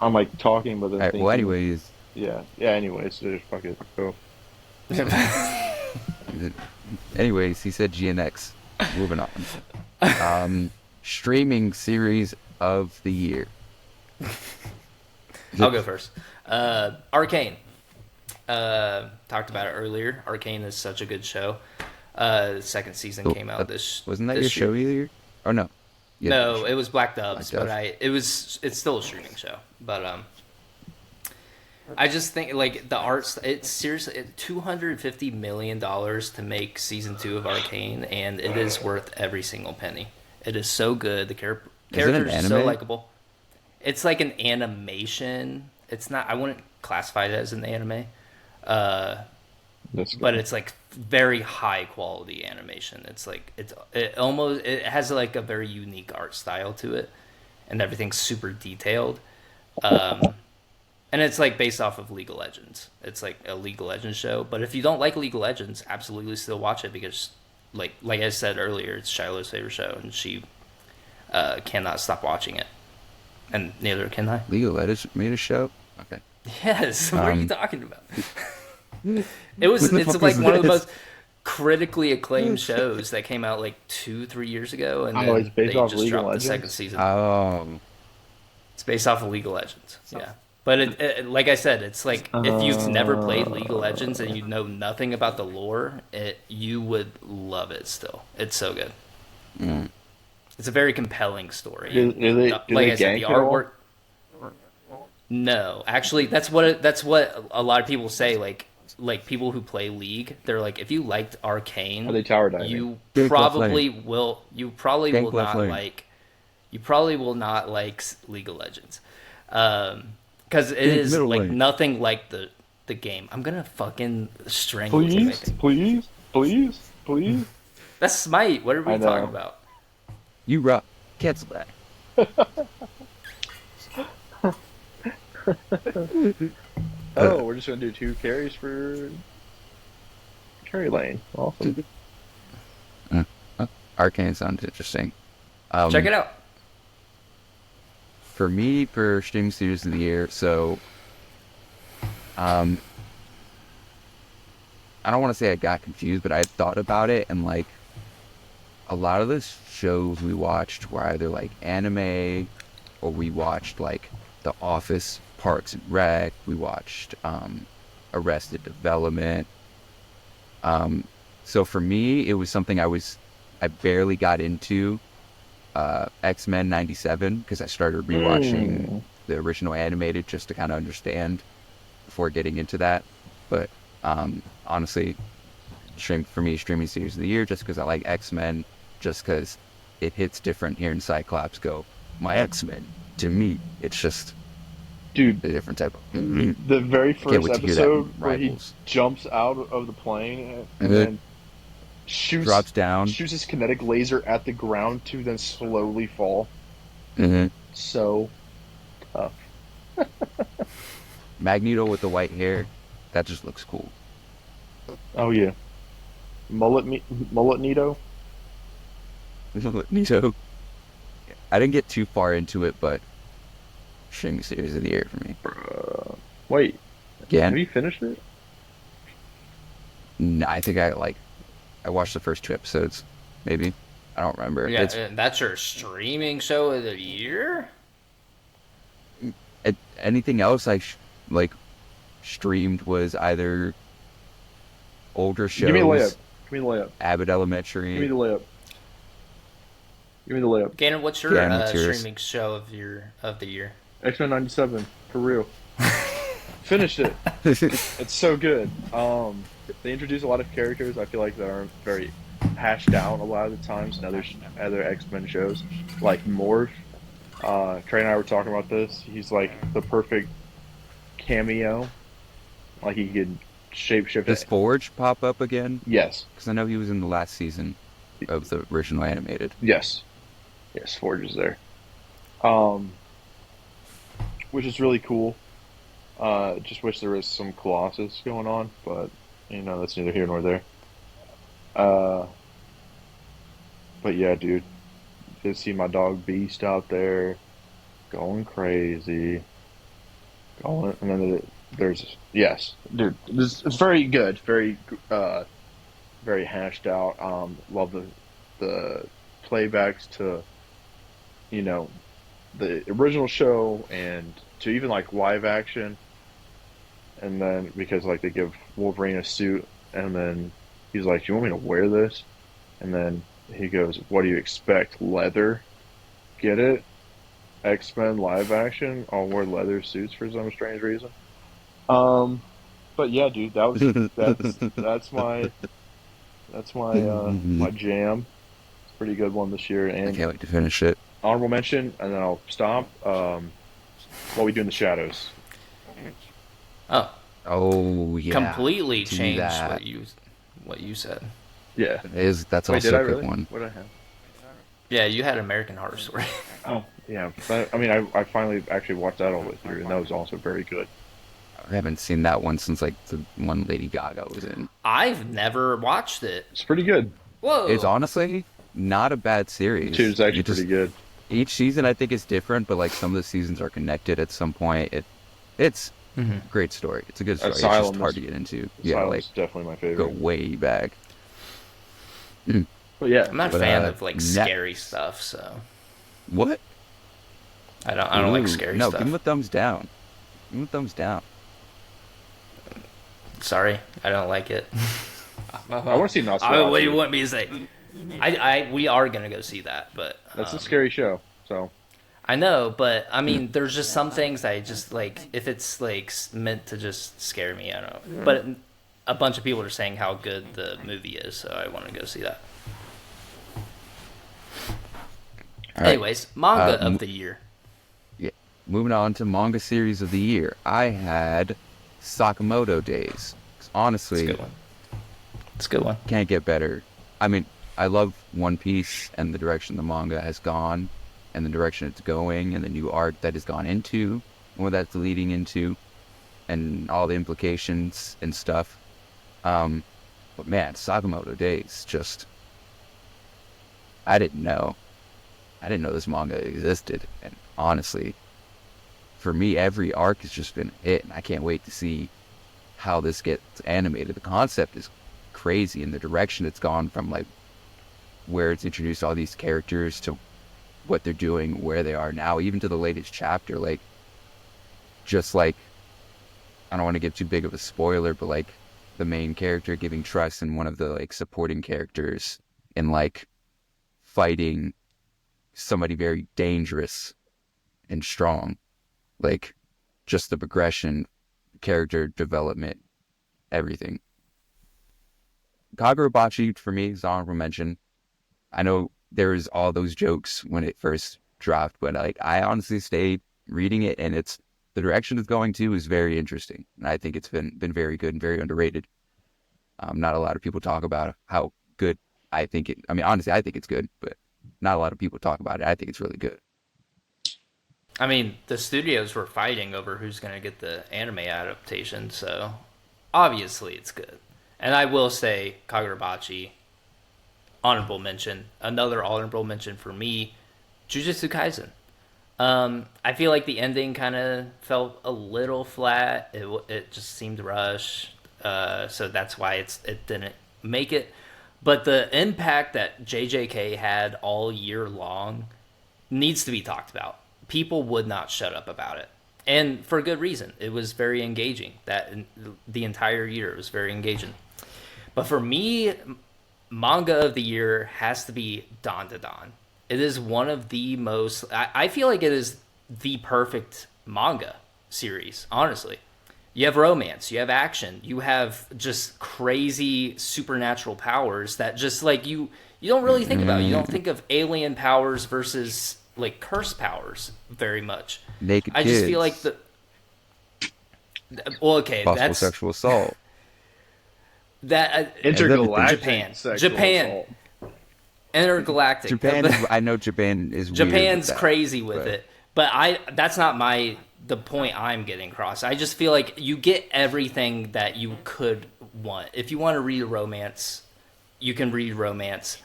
I'm like talking, but then Alright, thinking. well, anyways, Yeah. Anyways, so just fuck it. Go. he said GNX. Moving on. Streaming series of the year. I'll go first. Arcane. Talked about it earlier. Arcane is such a good show. The second season came out Wasn't that this your show year. either? Oh no. Yeah, No, it was Black Doves, Black but Doves. it's still a streaming show. But I just think like the arts. It's seriously $250 million to make season 2 of Arcane, and it is worth every single penny. It is so good. The characters are so anime? likable. It's like an animation. It's not. I wouldn't classify it as an anime. That's good. But it's like very high quality animation. It's like it has like a very unique art style to it, and everything's super detailed. And it's like based off of League of Legends. It's like a League of Legends show. But if you don't like League of Legends, absolutely still watch it because, like I said earlier, it's Shiloh's favorite show, and she cannot stop watching it, and neither can I. League of Legends made a show? Okay. Yes. What are you talking about? It was. What the It's fuck like was one of the this? most critically acclaimed shows that came out like 2-3 years ago, and Oh, then it's based they off just League of dropped the Legends? second season. Oh. It's based off of League of Legends. Yeah. But it, like I said, it's like if you've never played League of Legends and you know nothing about the lore, you would love it still. It's so good. Mm. It's a very compelling story. Do they Like I said, gank the at all? artwork. No, actually, that's what a lot of people say. Like people who play League, they're like, if you liked Arcane, Are they tower diving? you Gank left probably will. You probably Gank will left not lane. like. You probably will not like League of Legends, because it Gank is middle like lane. nothing like the game. I'm gonna fucking strangle you. I think. Please. That's Smite. What are we I know. talking about? You rock. Cancel that. Oh, we're just gonna do 2 carries for carry lane. Awesome. Arcane sounds interesting. Check it out. For me, for streaming series of the year, so I don't want to say I got confused, but I had thought about it, and like a lot of the shows we watched were either like anime, or we watched like The Office, Parks and Rec. We watched Arrested Development. So for me, it was something I barely got into. X-Men 97, because I started rewatching the original animated just to kind of understand before getting into that. But honestly, for me, streaming series of the year, just because I like X-Men, just because it hits different hearing Cyclops go, my X-Men. To me, it's just Dude, a different type of. the very Can't first wait to hear that episode in where he Rivals. jumps out of the plane and Mhm. then shoots Drops down. shoots his kinetic laser at the ground to then slowly fall. Mhm. So tough. Magneto with the white hair, that just looks cool. Oh yeah. Mullet Nito. Nito. I didn't get too far into it, but streaming series of the year for me. Wait, Again, have you finished it? I think I watched the first 2 episodes, maybe. I don't remember. Yeah, It's and that's your streaming show of the year. anything else I streamed was either older shows, Give me the layup. Give me the layup. Abbott Give me Elementary. the layup. Give me the layup. Gannon, what's your Gannon, what's yours? streaming show of the year? X-Men 97, for real. Finished it. It's so good. They introduce a lot of characters I feel like that aren't very hashed out a lot of the times in other X-Men shows. Like Morph. Trey and I were talking about this. He's like the perfect cameo. Like he could shapeshift Does it. Forge pop up again? Yes. Because I know he was in the last season of the original animated. Yes. Yes, Forge is there. Which is really cool. Just wish there was some Colossus going on, but that's neither here nor there. But yeah, dude, to see my dog Beast out there going crazy, going, and then there's yes, dude, this it's very good, uh, very hashed out. Love the playbacks to you know the original show and to even like live action, and then because like they give Wolverine a suit, and then he's like, "You want me to wear this?" And then he goes, "What do you expect? Leather? Get it? X-Men live action. I'll wear leather suits for some strange reason." Um, but yeah, dude, that's my jam. It's a pretty good one this year. I And can't wait to finish it. honorable mention, and then I'll stop. What we do in the shadows. Oh, Oh yeah, completely do changed that. what you said. Yeah. That's Wait, did also I a good really? one. What did I have? Yeah, you had American Horror Story. Oh, yeah. But, I mean, I finally actually watched that all the way through, and that was also very good. I haven't seen that one since like the one Lady Gaga was in. I've never watched it. It's pretty good. It's Whoa. honestly not a bad series. Dude, it's actually You just pretty good. each season I think is different, but like some of the seasons are connected at some point. It's Mhm. a great story. It's a good story. Asylum It's just hard is- to get into. Yeah, Asylum's like definitely my go favorite. way back. But yeah, I'm not a But, fan of like next- scary stuff, so What? I don't like Ooh, scary no, stuff. give him a thumbs down. Give him a thumbs down. Sorry, I don't like it. I want to see What do you Nosferatu. want me to say? We are gonna go see that, but That's a scary show. So I know, but I mean, there's just some things I just like. If it's like meant to just scare me, I don't know. But a bunch of people are saying how good the movie is, so I want to go see that. All right. Anyways, manga Uh, of the year. Yeah. Moving on to manga series of the year. I had Sakamoto Days. 'Cause It's a honestly, good one. It's a good one. can't get better. I mean, I love One Piece and the direction the manga has gone and the direction it's going and the new art that has gone into and what that's leading into and all the implications and stuff. But man, Sakamoto Days just I didn't know. I didn't know this manga existed. And honestly, for me, every arc has just been a hit, and I can't wait to see how this gets animated. The concept is crazy, and the direction it's gone from, like, where it's introduced all these characters to what they're doing, where they are now, even to the latest chapter. Like, just like, I don't want to give too big of a spoiler, but like the main character giving trust in one of the like supporting characters and like fighting somebody very dangerous and strong. Like, just the progression, character development, everything. Kagurabachi for me is honorable mention. I know there was all those jokes when it first dropped, but like I honestly stayed reading it, and it's the direction it's going to is very interesting, and I think it's been very good and very underrated. Not a lot of people talk about how good I think it. I mean, honestly, I think it's good, but not a lot of people talk about it. I think it's really good. I mean, the studios were fighting over who's going to get the anime adaptation, so obviously it's good. And I will say, Kagurabachi, honorable mention. Another honorable mention for me, Jujutsu Kaisen. I feel like the ending kind of felt a little flat. It just seemed rushed, so that's why it didn't make it. But the impact that JJK had all year long needs to be talked about. People would not shut up about it, and for good reason. It was very engaging. The entire year it was very engaging. But for me, manga of the year has to be Don to Don. It is one of the most. I feel like it is the perfect manga series. Honestly, you have romance, you have action, you have just crazy supernatural powers that just like you don't really think about. You don't think of alien powers versus like curse powers very much. Naked I kids, just feel like well, okay, possible that's sexual assault. that intergalactic Japan. sexual Japan. assault. Intergalactic. Japan, I know Japan is weird with Japan's that, crazy with but- it, but that's not the point I'm getting across. I just feel like you get everything that you could want. If you want to read romance, you can read romance.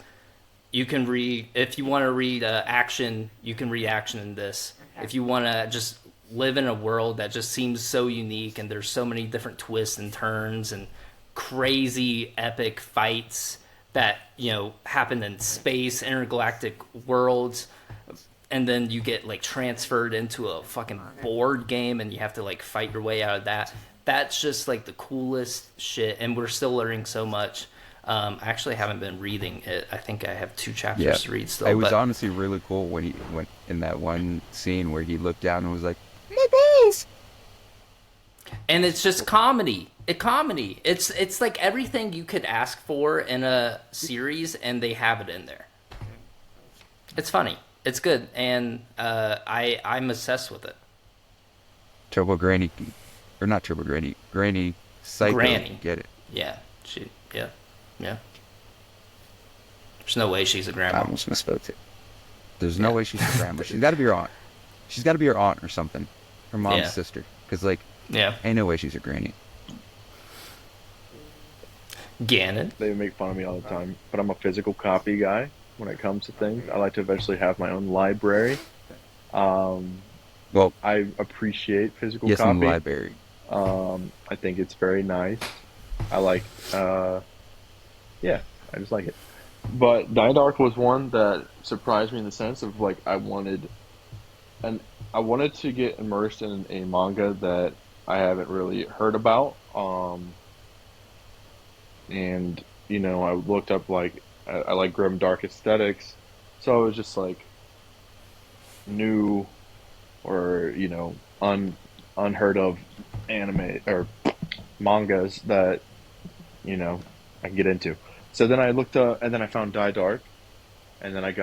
you can read if you want to read action. You can read action in this. If you want to just live in a world that just seems so unique and there's so many different twists and turns and crazy epic fights that happen in space, intergalactic worlds, and then you get like transferred into a fucking board game and you have to like fight your way out of that. That's just like the coolest shit, and we're still learning so much. I actually haven't been reading it. I think I have 2 chapters to read still. It was honestly really cool when he went in that one scene where he looked down and was like, "My balls!" And it's just comedy. It's like everything you could ask for in a series, and they have it in there. It's funny. It's good, and I'm obsessed with it. Turbo Granny, or not Turbo Granny, Granny Psycho. Granny. Get it? Yeah. Yeah. There's no way she's a grandma. I almost misspoke it. There's no way she's a grandma. She's got to be your aunt. She's got to be your aunt or something. Her mom's sister. Because, like, ain't no way she's a granny. Gannon. They make fun of me all the time, but I'm a physical copy guy when it comes to things. I like to eventually have my own library. Well, I appreciate physical yes, copy. in the library. I think it's very nice. I like, I just like it. But Die Dark was one that surprised me in the sense of like I wanted to get immersed in a manga that I haven't really heard about. And I looked up like I like grim dark aesthetics, so it was just like new or unheard of anime or mangas that I can get into. So then I looked up, and then I found Die Dark, and then I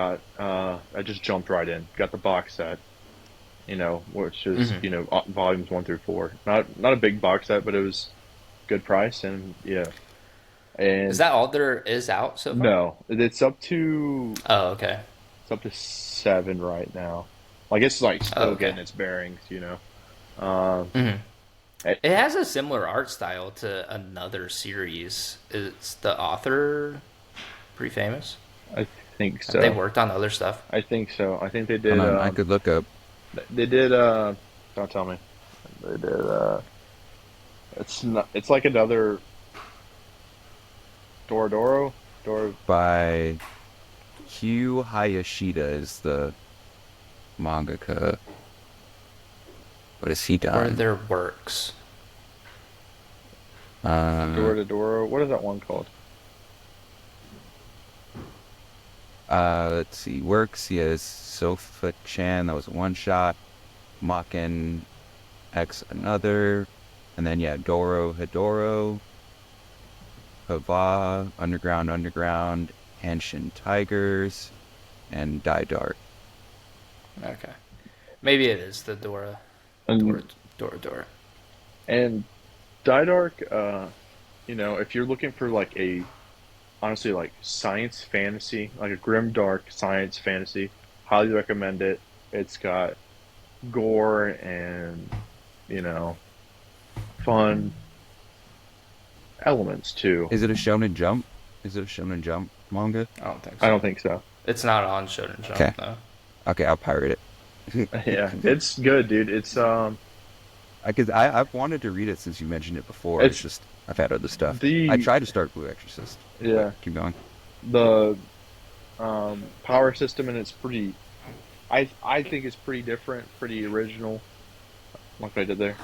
just jumped right in, got the box set, which is volumes 1 through 4. Not a big box set, but it was good price, and yeah. And is that all there is out so far? No, it's up to. Oh, okay. It's up to 7 right now. I guess it's like still getting its bearings, It has a similar art style to another series. Is the author pretty famous? I think so. Have they worked on other stuff? I think so. I think they did. Hold on, I could look up. They did. Don't tell me. They did. It's not. It's like another. Dorodoro. By Hugh Hayashida is the mangaka. What has he done? Or their works. Dorodoro. What is that one called? Let's see. Works. He has Sofa-chan. That was a one-shot. Makken X another. And then, Doro Hidoro. Hava. Underground. Henshin Tigers. And Die Dark. Okay. Maybe it is the Dora. Dora. And Die Dark, if you're looking for like honestly like science fantasy, like a grim dark science fantasy, highly recommend it. It's got gore and, fun elements too. Is it a Shonen Jump? Manga? I don't think so. I don't think so. It's not on Shonen Jump, Okay. though. Okay, I'll pirate it. Yeah, it's good, dude. It's Because I've wanted to read it since you mentioned it before. It's just I've had other stuff. I tried to start Blue Exorcist. Yeah. Keep going. The power system, and it's pretty. I think it's pretty different, pretty original. Like I did there.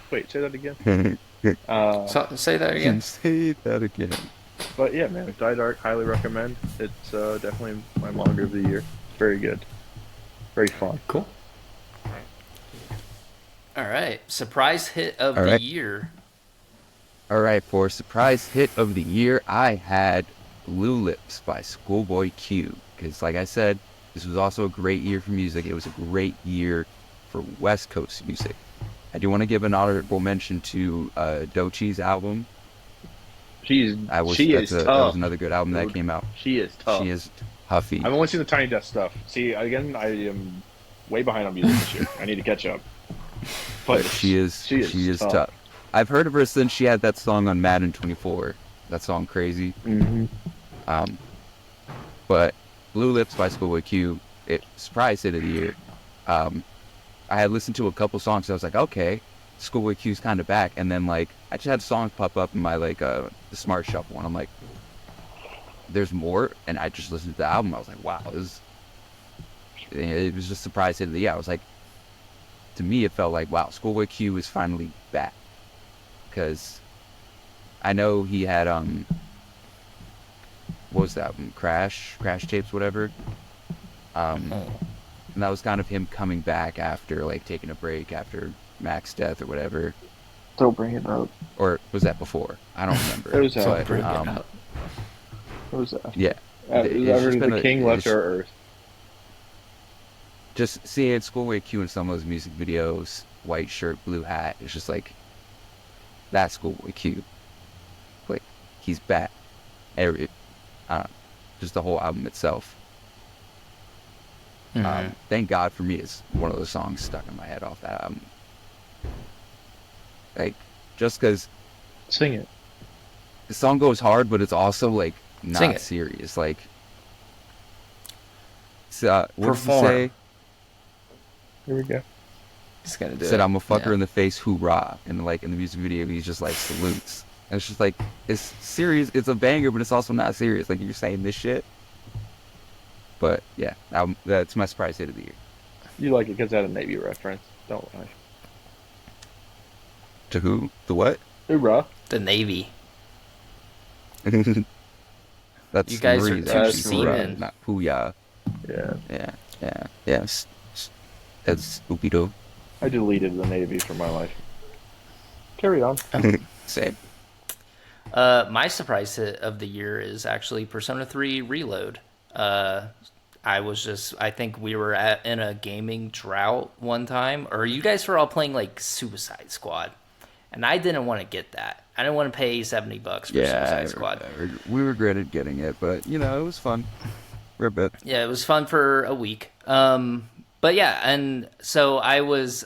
Wait, say that again. Say that again. Say that again. But yeah, man, Die Dark, highly recommend. It's definitely my manga of the year. Very good. Very fun. Cool. All right. Surprise hit of the year. All right, for surprise hit of the year, I had Blue Lips by Schoolboy Q. Because, like I said, this was also a great year for music. It was a great year for West Coast music. I do want to give an honorable mention to Dochi's album. That was another good album that came out. She is tough. She is huffy. I've only seen the Tiny Desk stuff. See, again, I am way behind on music this year. I need to catch up. But she is tough. I've heard of her since she had that song on Madden 24. That song, Crazy. Mm-hmm. But Blue Lips by Schoolboy Q, it surprise hit of the year. I had listened to a couple songs, so I was like, okay, Schoolboy Q's kind of back. And then like I just had songs pop up in my like the Smart Shuffle, and I'm like, there's more. And I just listened to the album. I was like, wow, it was just a surprise hit of the year. I was like, to me, it felt like, wow, Schoolboy Q is finally back. Because I know he had what was that, Crash Tapes, whatever. And that was kind of him coming back after like taking a break after Mac's death or whatever. Don't bring it up. Or was that before? I don't remember. It was after. Bring it up. What was that? Yeah. After the king left our earth. Just seeing Schoolboy Q in some of those music videos, white shirt, blue hat, it's just like, that's Schoolboy Q. Like, he's back. Just the whole album itself. Thank God for Me is one of those songs stuck in my head off that album. Like, just because Sing it. the song goes hard, but it's also like not serious. Like, what did he say? Here we go. He's gonna do Said, it. I'm a fucker in the face, hoorah. And like in the music video, he's just like salutes. And it's just like, it's serious. It's a banger, but it's also not serious. Like, you're saying this shit. But yeah, that's my surprise hit of the year. You like it because it had a Navy reference. Don't lie. To who? The what? Hoorah. The Navy. That's You guys are Marie's too actually seamen. hoorah, not hooyah. Yeah. Yeah. That's Upido. I deleted the Navy from my life. Carry on. Same. My surprise hit of the year is actually Persona 3 Reload. I think we were in a gaming drought one time, or you guys were all playing like Suicide Squad, and I didn't want to get that. I didn't want to pay $70 for Suicide Squad. We regretted getting it, but you know, it was fun for a bit. Yeah, it was fun for a week. But yeah, and so I was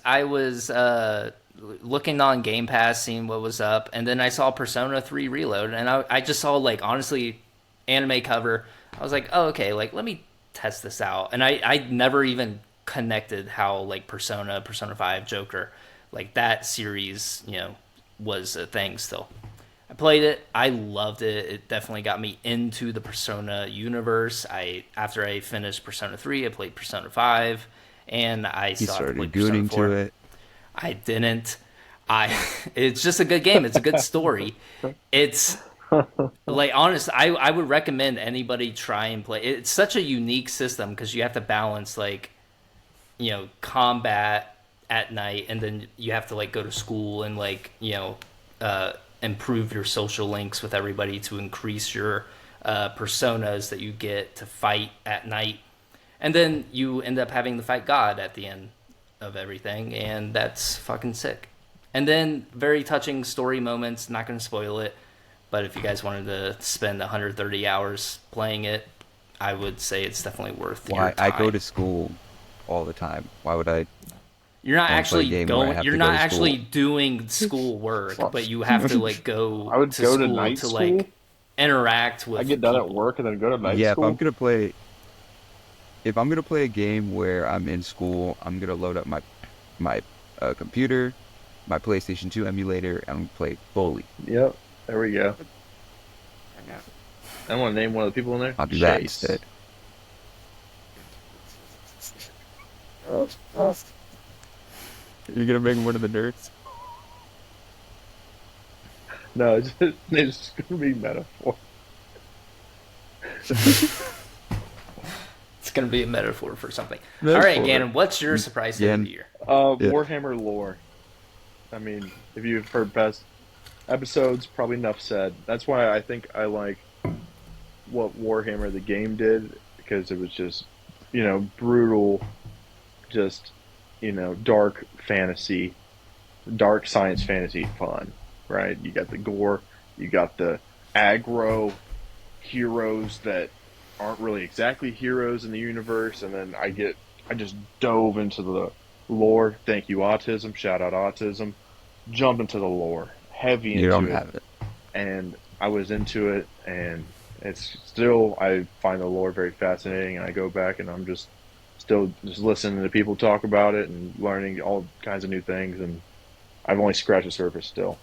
looking on Game Pass, seeing what was up, and then I saw Persona 3 Reload, and I just saw, like, honestly, anime cover. I was like, oh, okay, like, let me test this out. And I never even connected how, like, Persona 5, Joker, like, that series, you know, was a thing still. I played it. I loved it. It definitely got me into the Persona universe. After I finished Persona 3, I played Persona 5, and I You still have to started play Persona gooning 4. to it. I didn't. It's just a good game. It's a good story. It's like, honest. I would recommend anybody try and play. It's such a unique system because you have to balance, like, you know, combat at night, and then you have to, like, go to school and, like, you know, improve your social links with everybody to increase your personas that you get to fight at night, and then you end up having to fight God at the end of everything, and that's fucking sick. And then very touching story moments. Not going to spoil it, but if you guys wanted to spend 130 hours playing it, I would say it's definitely worth your time. I go to school all the time. Why would I? You're not Don't play a actually game where I going. have You're to go not to actually school. doing school work, but you have to, like, go. I would to go to school night to school. like interact with. I get done at people. work and then go to night Yeah, school. if I'm gonna play a game where I'm in school, I'm gonna load up my computer, my PlayStation 2 emulator, and play fully. Yep. There we go. I want to name one of the people in there. I'll do that Chase. instead. You're gonna make one of the nerds? No, it's going to be metaphor. It's gonna be a metaphor for something. Metaphor. All right, Gannon, what's your surprise hit of the year? Yeah. Warhammer lore. I mean, if you've heard past episodes, probably enough said. That's why I think I like what Warhammer the game did, because it was just, you know, brutal, just, you know, dark fantasy, dark science fantasy fun, right? You got the gore, you got the aggro heroes that aren't really exactly heroes in the universe, and then I just dove into the lore. Thank you, Autism. Shout out Autism. Jump into the lore, heavy into it. You don't have it. And I was into it, and it's still, I find the lore very fascinating, and I go back and I'm just still just listening to people talk about it and learning all kinds of new things, and I've only scratched the surface still.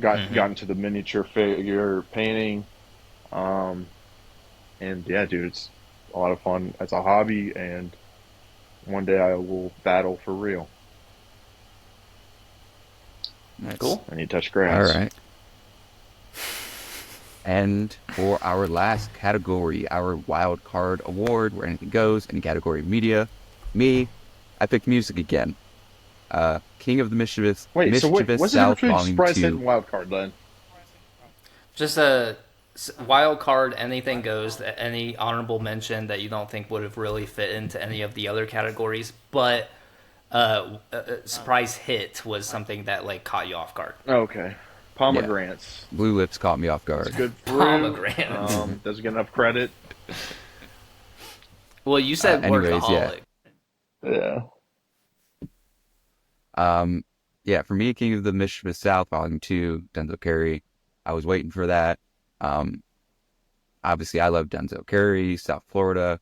Hmm. Gotten to the miniature figure painting, um, and yeah, dude, it's a lot of fun as a hobby, and one day I will battle for real. Nice. Cool. I need to touch All grass. right. And for our last category, our Wild Card Award, where anything goes, any category of media, me, I picked music again. King of the Wait, so wait, Mischievous what's the difference South between Volume surprise hit 2. and wild card, then? Just a wild card, anything goes. Any honorable mention that you don't think would have really fit into any of the other categories, but surprise hit was something that like caught you off guard. Okay, Yeah. pomegranates. Blue Lips caught me off It's a guard. good fruit. Pomegranates. Doesn't get enough credit. Well, you said Anyways, yeah. workaholic. Yeah. Um, yeah, for me, King of the Mischievous South Volume 2, Denzel Curry. I was waiting for that. Um, Obviously, I love Denzel Curry, South Florida,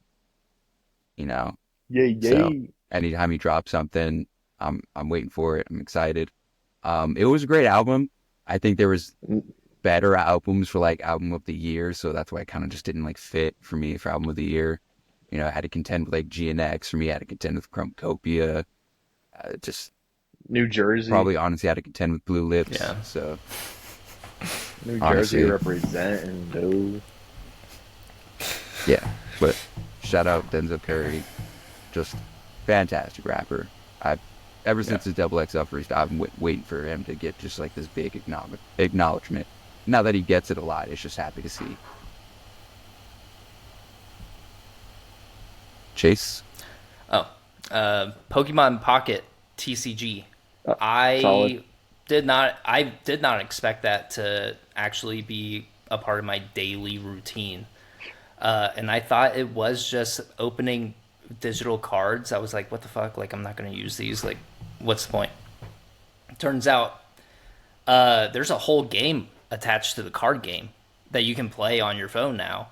you know. Yay, So yay. anytime he drops something, I'm waiting for it. I'm excited. It was a great album. I think there was better albums for like album of the year, so that's why it kind of just didn't like fit for me for album of the year. You know, I had to contend with like GNX. For me, I had to contend with Chromacopia. Just New Jersey. probably honestly had to contend with Blue Lips. Yeah. So New honestly, Jersey representing, dude. yeah. But shout out Denzel Curry, just fantastic rapper. I ever since his Double XL first, I've been waiting for him to get just like this big acknowledgement. Now that he gets it a lot, it's just happy to see. Chase, Oh, Pokemon Pocket TCG. Solid. I did not expect that to actually be a part of my daily routine. And I thought it was just opening digital cards. I was like, what the fuck? Like, I'm not going to use these. Like, what's the point? Turns out there's a whole game attached to the card game that you can play on your phone now.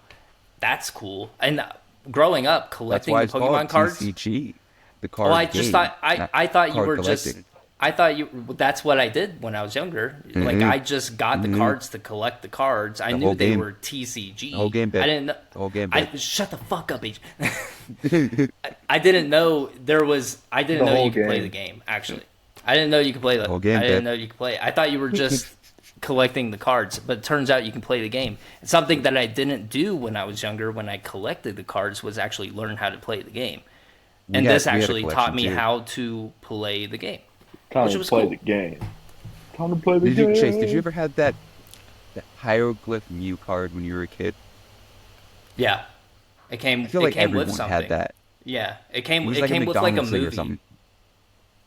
That's cool. And growing up, that's collecting why the it's Pokemon called cards. TCG, the card Well, I just game, thought not I thought you card were collecting. just I thought you that's what I did when I was younger. Like I just got the cards to collect the cards. I The knew whole they game. were TCG. The whole game bit. I didn't know. The whole game I bit. shut the fuck up, H. I didn't know there was. I didn't The know whole you could play game. the game. Actually, I didn't know you could play the whole game I didn't bit. know you could play. I thought you were just collecting the cards, but it turns out you can play the game. And something that I didn't do when I was younger, when I collected the cards, was actually learn how to play the game. And this We had a actually taught collection, me too. how to play the game. Time Which to was play cool. the game. Time to play the game. Chase, did you ever have that hieroglyph Mew card when you were a kid? Yeah, it came. I feel it like came with everyone something. had that. Yeah, it came. It was It like a came with like a McDonald's thing or movie. something.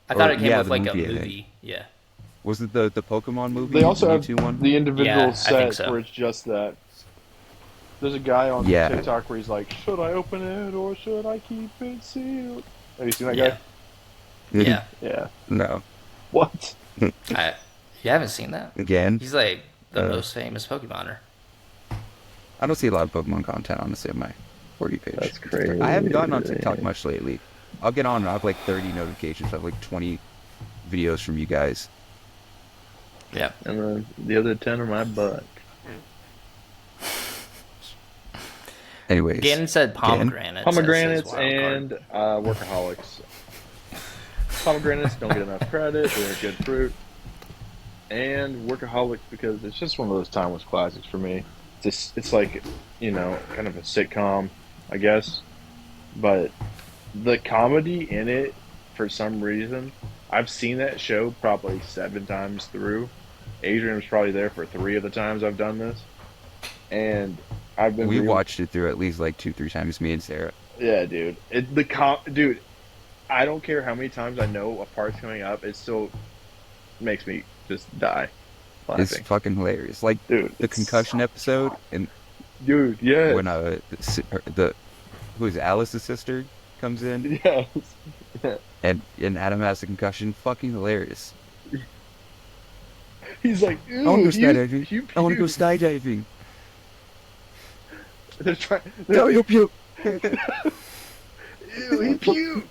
I thought Or- it came yeah, with the like movie, I a think. movie. Yeah. Was it the Pokemon movie? They also the have Mewtwo one? the individual Yeah, I think sets so. where it's just that. There's a guy on Yeah. TikTok where he's like, "Should I open it or should I keep it sealed?" Have you seen that Yeah. guy? Yeah. Yeah. No. What? You haven't seen that? Again, He's like the Uh, most famous Pokemoner. I don't see a lot of Pokemon content honestly on my 40 page. That's crazy. I haven't gotten on TikTok much lately. I'll get on and I have like 30 notifications. I have like 20 videos from you guys. Yeah. And then the other 10 are my butt. Anyways, Gannon said pomegranates. Pomegranates as his wild card. and workaholics. Pomegranates don't get enough credit. They're a good fruit. And workaholics because it's just one of those timeless classics for me. It's like, kind of a sitcom, I guess. But the comedy in it, for some reason, I've seen that show probably 7 times through. Adrian was probably there for 3 of the times I've done this. And I've been we watched it through at least like 2-3 times, me and Sarah. Yeah, dude. Dude, I don't care how many times I know a part's coming up, it still makes me just die It's laughing. fucking hilarious. Like Dude, the it's concussion so episode, and Dude, yeah. when the who is Alice's sister comes in, Yes. and Adam has a concussion, fucking hilarious. He's like, I want to go "Ew, skydiving. you I want to go puked." skydiving. They're trying. No, you'll puke. Ew, he puked.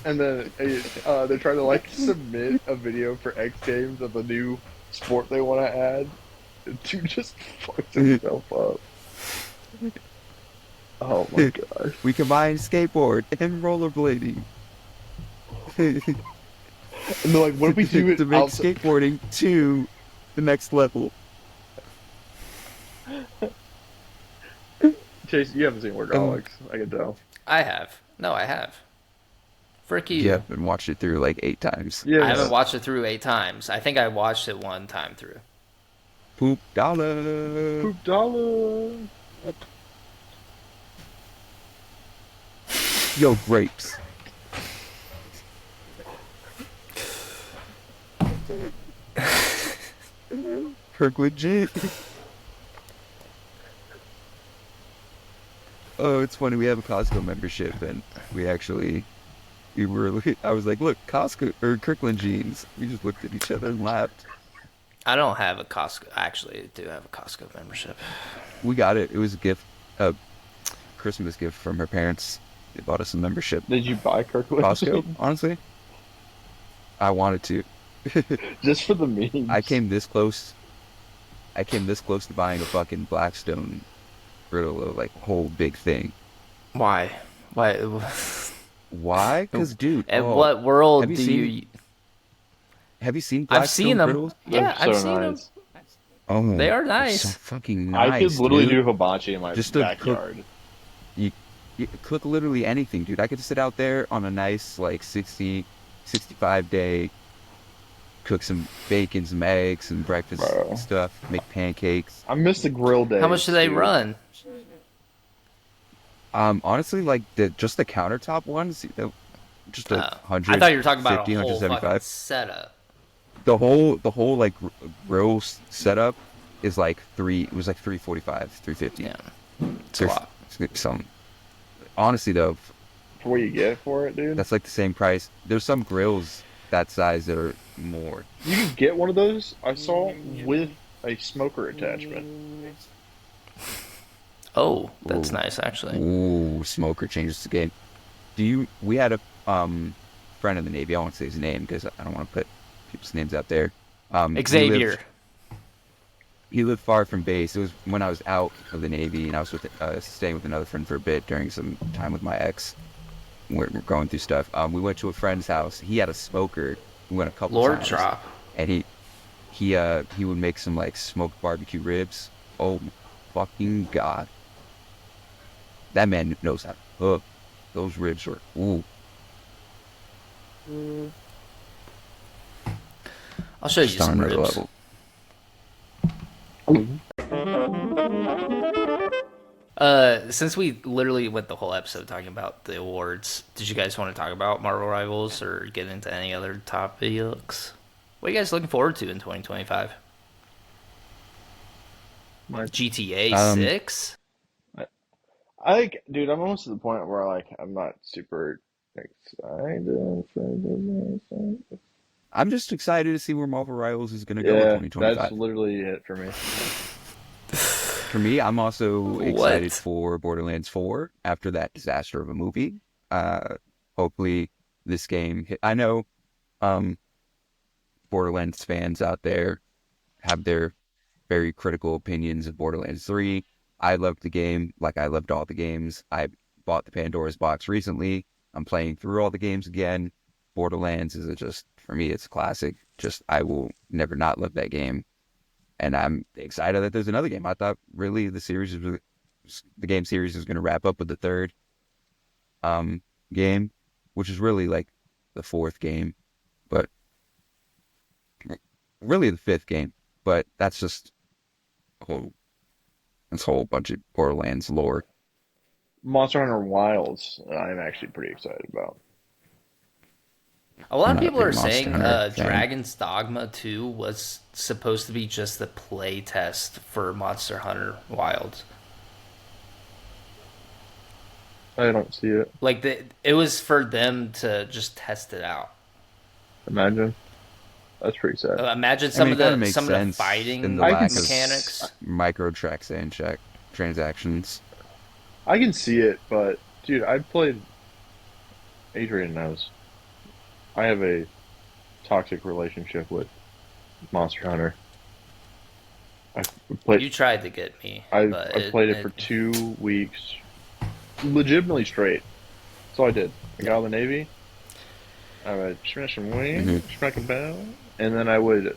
And then they're trying to like submit a video for X Games of a new sport they want to add. And dude just fucked himself up. Oh my gosh. We combine skateboard and rollerblading. And they're like, what if we do it to make outside? skateboarding to the next level? Chase, you haven't seen Workaholics. I can tell. I have. No, I have. Frick you. Yeah, I've been watched it through like 8 times. Yeah. I haven't watched it through 8 times. I think I watched it 1 time through. Poop dollar. Poop dollar. Yo, grapes. Kirkwood J. Oh, it's funny. We have a Costco membership, and I was like, look, Costco or Kirkland jeans. We just looked at each other and laughed. I don't have a Costco. Actually, I do have a Costco membership. We got it. It was a gift, a Christmas gift from her parents. They bought us a membership. Did you buy Kirkwood? Costco, honestly, I wanted to. Just for the memes. I came this close to buying a fucking Blackstone griddle, like whole big thing. Why? Why? Why? Because, dude, In what world have you do seen- you? have you seen Blackstone I've seen them. griddles? Yeah, They're I've so seen them. nice. Oh, They are they're nice. so fucking nice. I could literally dude. do hibachi in my Just to backyard. You cook literally anything, dude. I could sit out there on a nice, like, 60, 65-day, cook some bacon, some eggs, some breakfast Bro. stuff, make pancakes. I miss the grill days. How much do they dude. run? Honestly, like, just the countertop ones, just a Oh. 100, I thought you were talking about 50, a whole fucking 175. setup. The whole like grill setup is like it was like 345, 350. Yeah, it's a lot. Some honestly though, For what you get for it, dude? that's like the same price. There's some grills that size that are more. You can get one of those, I saw, with a smoker attachment. Oh, that's Ooh. nice, actually. Ooh, smoker changes the game. We had a friend in the Navy. I won't say his name because I don't want to put people's names out there. Xavier. He lived far from base. It was when I was out of the Navy and I was staying with another friend for a bit during some time with my ex. We're going through stuff. We went to a friend's house. He had a smoker. We went a couple Lord times. drop. And he would make some like smoked barbecue ribs. Oh, fucking God. That man knows how to cook. Those ribs were ooh. I'll show you Just on some another ribs. level. Since we literally went the whole episode talking about the awards, did you guys want to talk about Marvel Rivals or get into any other topics? What are you guys looking forward to in 2025? GTA 6? Dude, I'm almost to the point where like I'm not super excited for this. I'm just excited to see where Marvel Rivals is going to go in Yeah, 2025. that's literally it for me. For me, I'm also What? excited for Borderlands 4 after that disaster of a movie. Hopefully this game I know Borderlands fans out there have their very critical opinions of Borderlands 3. I loved the game like I loved all the games. I bought the Pandora's box recently. I'm playing through all the games again. Borderlands is for me, it's a classic. I will never not love that game. And I'm excited that there's another game. I thought really the game series is going to wrap up with the third game, which is really like the fourth game, but really the fifth game. But that's just a whole bunch of Borderlands lore. Monster Hunter Wilds, I'm actually pretty excited about. A lot I'm of not a people are big Monster saying Hunter fan. Dragon's Dogma 2 was supposed to be just the play test for Monster Hunter Wilds. I don't see it. Like, it was for them to just test it out. Imagine. That's pretty sad. Imagine I mean, it kinda makes some of the sense fighting in the lack of mechanics. microtransactions microtransactions. I can see it, but dude, I played. Adrian knows. I have a toxic relationship with Monster Hunter. I played. You tried to get me, I but I played it for 2 weeks, legitimately straight. That's all I did. I got out of the Navy. I would smash some wings, smack a bell, and then I would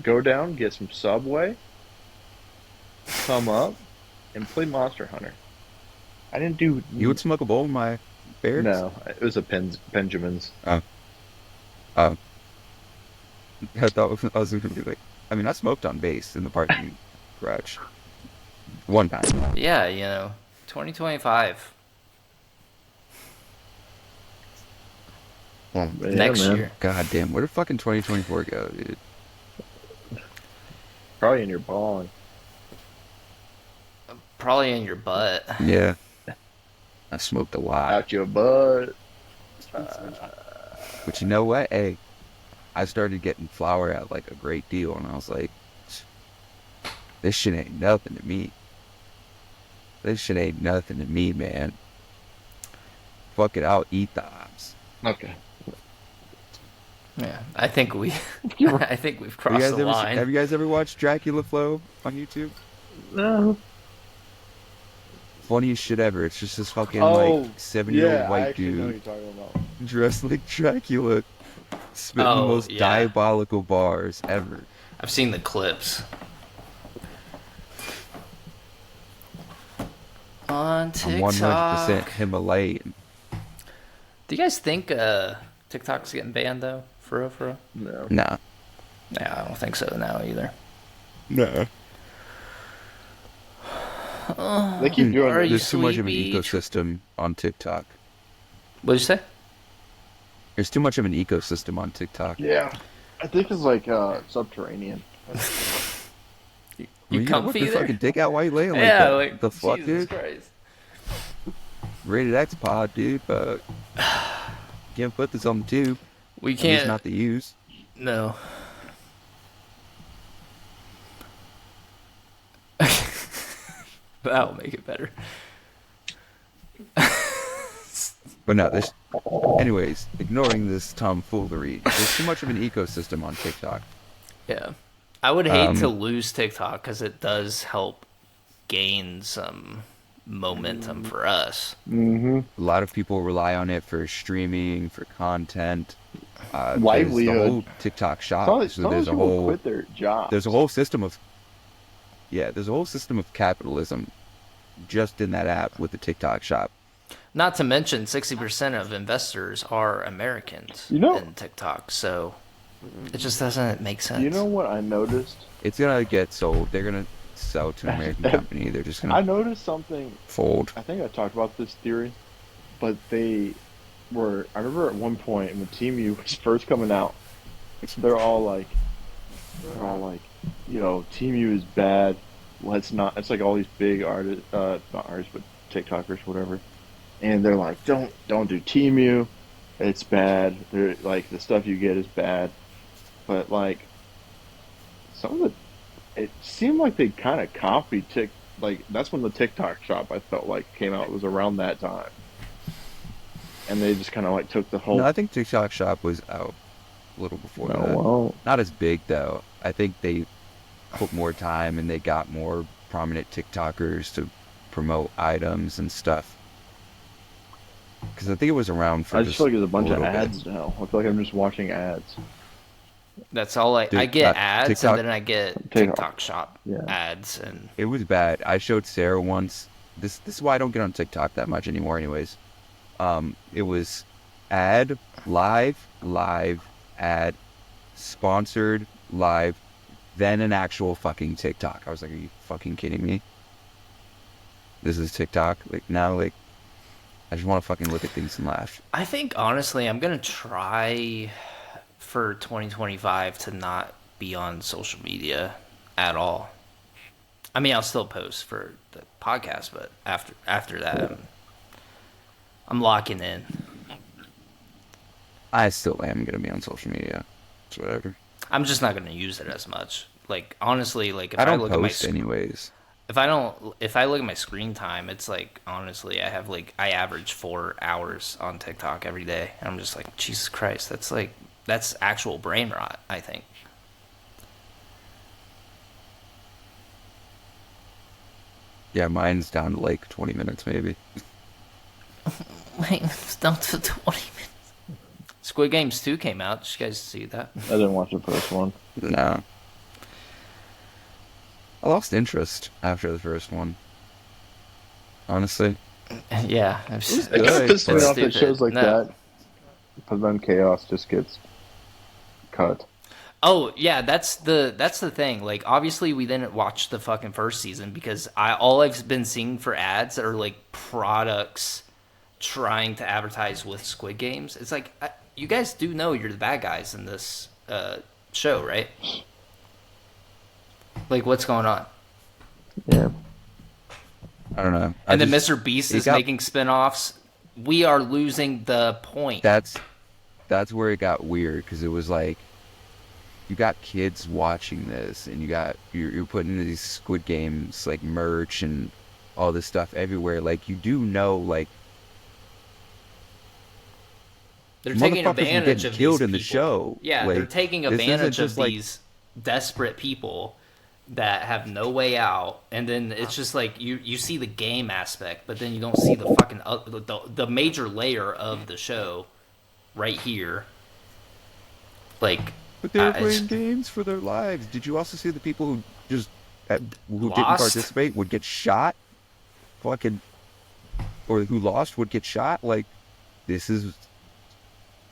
go down, get some Subway, come up, and play Monster Hunter. I didn't do. You would smoke a bowl of my bears? No, it was a Benjamin's. Oh. Oh. I thought I was going to be like, I mean, I smoked on base in the parking garage. One time. yeah, 2025 Well, Yeah, next man. year. God damn, where did fucking 2024 go, dude? Probably in your bong. Probably in your butt. Yeah. I smoked a lot. Out your butt. But you know what? Hey, I started getting flour at like a great deal, and I was like, this shit ain't nothing to me. This shit ain't nothing to me, man. Fuck it, I'll eat the ops. Okay. Yeah, I think I think we've crossed the line. Have you guys ever watched Dracula Flow on YouTube? No. Funniest shit ever. It's just this fucking Oh, like 70-year-old yeah, I white actually know what dude you're talking about. dressed like Dracula, spitting the Oh, most yeah. diabolical bars ever. I've seen the clips. On I'm TikTok. 100% Himalayan. Do you guys think TikTok's getting banned though? For real, for real? No. Nah. Yeah, I don't think so now either. Nah. They keep doing Are it. you There's too much of an sleepy? ecosystem on TikTok. What'd you say? There's too much of an ecosystem on TikTok. Yeah. I think it's like subterranean. You Well, comfy whip your there? fucking dick out while you laying like Yeah, that. like The fuck, Jesus dude? Christ. Rated X pod, dude, but can't put this on the tube. We At least can't. not the use. No. That'll make it better. But no, there's. Anyways, ignoring this tomfoolery, there's too much of an ecosystem on TikTok. Yeah. I would hate to lose TikTok because it does help gain some momentum for us. Mm-hmm. A lot of people rely on it for streaming, for content. There's the Livelihood. whole TikTok shop. Some So there's a people whole. quit their jobs. There's a whole system of. Yeah, there's a whole system of capitalism, just in that app with the TikTok shop. Not to mention 60% of investors are Americans in TikTok, so it just doesn't make sense. You know what I noticed? It's gonna get sold. They're gonna sell to an American company. They're just gonna I noticed something. fold. I think I talked about this theory, but they were. I remember at one point when Team U was first coming out, they're all like, Team U is bad. Let's not. It's like all these big artists, not artists, but TikTokers, whatever. And they're like, don't do Team U. It's bad. They're like the stuff you get is bad. But like, some of it seemed like they kind of copied like that's when the TikTok shop I felt like came out. It was around that time, and they just kind of like took the whole. No, I think TikTok shop was out a little before that. Well, Not as big though. I think they put more time and they got more prominent TikTokers to promote items and stuff. Because I think it was around for I just feel like there's a bunch of little bit. ads now. I feel like I'm just watching ads. That's all I Dude, get ads, TikTok- and then I get TikTok. TikTok shop Yeah. ads, and It was bad. I showed Sarah once. This is why I don't get on TikTok that much anymore anyways. It was ad, live, ad, sponsored, live, then an actual fucking TikTok. I was like, are you fucking kidding me? This is TikTok? Like, now, like, I just want to fucking look at things and laugh. I think honestly, I'm gonna try for 2025 to not be on social media at all. I mean, I'll still post for the podcast, but after that, I'm locking in. I still am going to be on social media. It's whatever. I'm just not gonna use it as much. Like honestly, like if I I don't look at my post anyways. if I look at my screen time, it's like honestly, I average 4 hours on TikTok every day, and I'm just like, Jesus Christ, that's actual brain rot, I think. Yeah, mine's down to like 20 minutes maybe. Wait, it's down to 20 minutes. Squid Games 2 came out. Did you guys see that? I didn't watch the first one. No. I lost interest after the first one. Honestly. Yeah, It just pisses me off that shows like that, but then chaos just gets cut. Oh yeah, that's the thing. Like, obviously, we didn't watch the fucking first season because all I've been seeing for ads are like products trying to advertise with Squid Games. It's like, you guys do know you're the bad guys in this show, right? Like, what's going on? Yeah. I don't know. And then Mr. Beast is making spin-offs. We are losing the point. That's where it got weird, because it was like, you got kids watching this, and you're putting these Squid Games like merch and all this stuff everywhere. Like, you do know, like, they're taking advantage of killed these in the people. show. Yeah, like, they're taking advantage of these desperate people that have no way out, and then it's just like you see the game aspect, but then you don't see the fucking the major layer of the show right here. Like, but they were playing games for their lives. Did you also see the people who just who didn't participate would get shot? Fucking, or who lost would get shot? Like, this is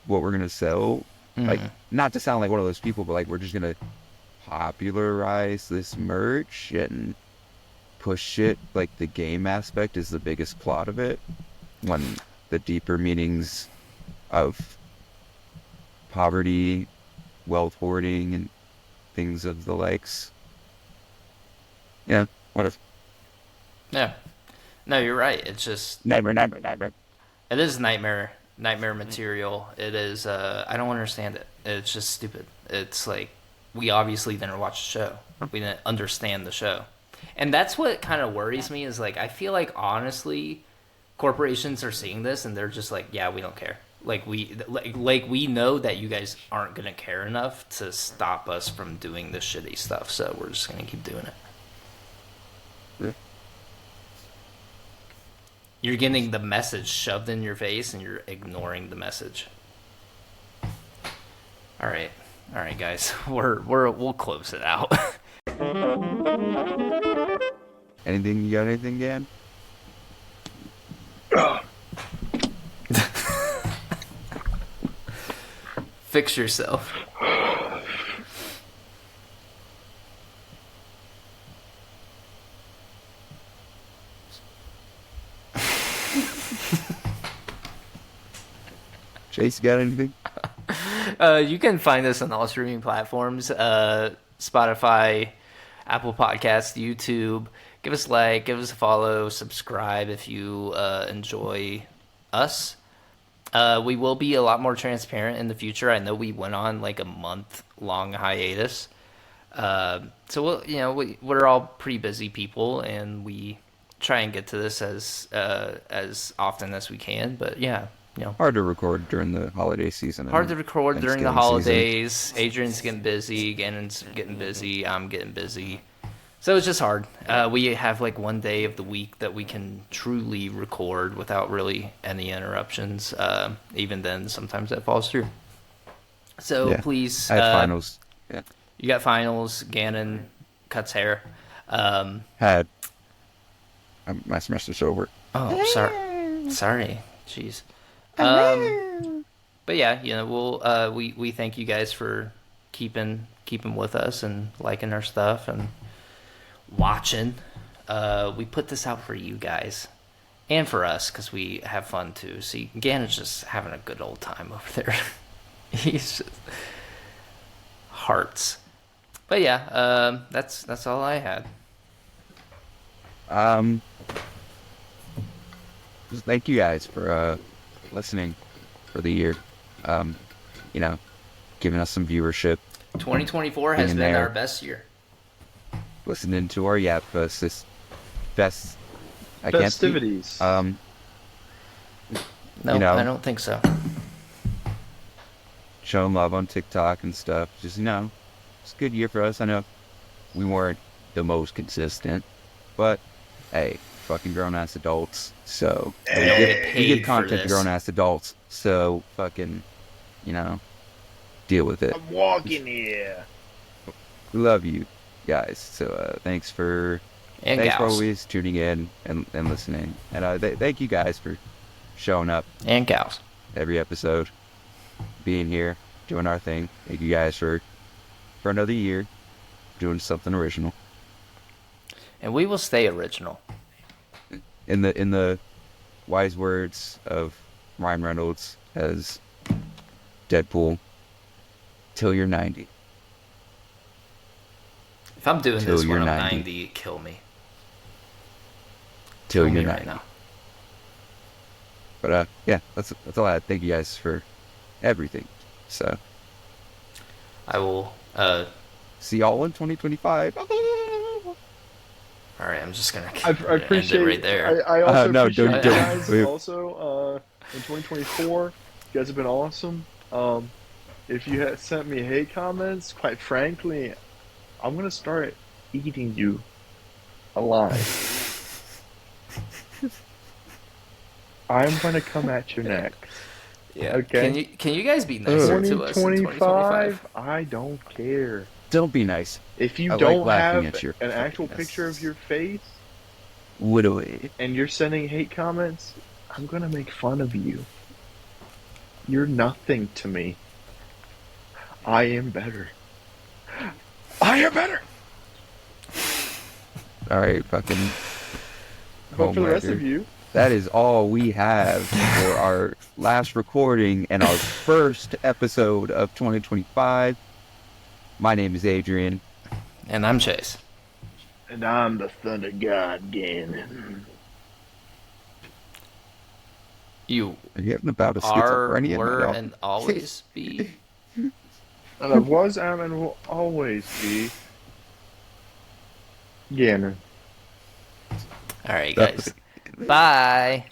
what we're gonna sell. Like, not to sound like one of those people, but like, we're just gonna popularize this merch and push it. Like, the game aspect is the biggest plot of it, when the deeper meanings of poverty, wealth hoarding, and things of the likes. Yeah, what if? Yeah, no, you're right. It's just Never. it is nightmare material. It is. I don't understand it. It's just stupid. It's like, we obviously didn't watch the show. We didn't understand the show, and that's what kind of worries me. Is like, I feel like, honestly, corporations are seeing this and they're just like, yeah, we don't care. Like, we know that you guys aren't gonna care enough to stop us from doing this shitty stuff, so we're just gonna keep doing it. Yeah. You're getting the message shoved in your face and you're ignoring the message. All right, guys, we'll close it out. Anything? You got anything, Dan? Fix yourself. Chase, you got anything? You can find us on all streaming platforms, Spotify, Apple Podcasts, YouTube. Give us a like, give us a follow, subscribe if you enjoy us. We will be a lot more transparent in the future. I know we went on like a month-long hiatus. So we're all pretty busy people, and we try and get to this as often as we can. But yeah, hard to record during the holiday season. Hard to record during the holidays. Season. Adrian's getting busy. Gannon's getting busy. I'm getting busy. So it's just hard. We have like one day of the week that we can truly record without really any interruptions. Even then, sometimes that falls through. So please. I have finals. Yeah. You got finals. Gannon cuts hair. My semester's over. Oh, sorry. Jeez. But yeah, we'll we thank you guys for keeping with us and liking our stuff and watching. We put this out for you guys and for us because we have fun too. See, Gannon's just having a good old time over there. He's just hearts. But yeah, that's all I had. Just thank you guys for listening for the year. Giving us some viewership. 2024 has been our best year. Listening to our yap best. I can't speak. Festivities. No, You know. I don't think so. Showing love on TikTok and stuff. Just, it's a good year for us. I know we weren't the most consistent, but hey, fucking grown-ass adults. So We don't get we paid give for content to this. grown-ass adults. So fucking, deal with it. I'm walking here. We love you guys. So thanks for And thanks for gals. always tuning in and listening. And thank you guys for showing up And gals. every episode, being here, doing our thing. Thank you guys for another year doing something original. And we will stay original. In the wise words of Ryan Reynolds as Deadpool, till you're 90. If I'm doing Till this when you're I'm 90. 90, kill me. Till Kill you're me 90. right now. But yeah, that's all I had. Thank you guys for everything. So I will. see y'all in 2025. All right, I'm just gonna I end appreciate it right there. I also No, appreciate don't- you don't. guys. We- Also, in 2024, you guys have been awesome. If you had sent me hate comments, quite frankly, I'm gonna start eating you alive. I'm gonna come at your neck. Yeah. Okay. Can you guys be nicer to us in 2025? I don't care. Don't be nice. If you I like don't laughing have at your an actual fuckingness. picture of your face Literally. and you're sending hate comments, I'm gonna make fun of you. You're nothing to me. I am better. I am better. All right, fucking. But for the rest homewrecker. of you, That is all we have for our last recording and our first episode of 2025. My name is Adrian. And I'm Chase. and I'm the Thunder God Ganon. You Are you having about a are, schizophrenia? were, No. and always be. And I was, am, and will always be Ganon. All right, guys. Bye.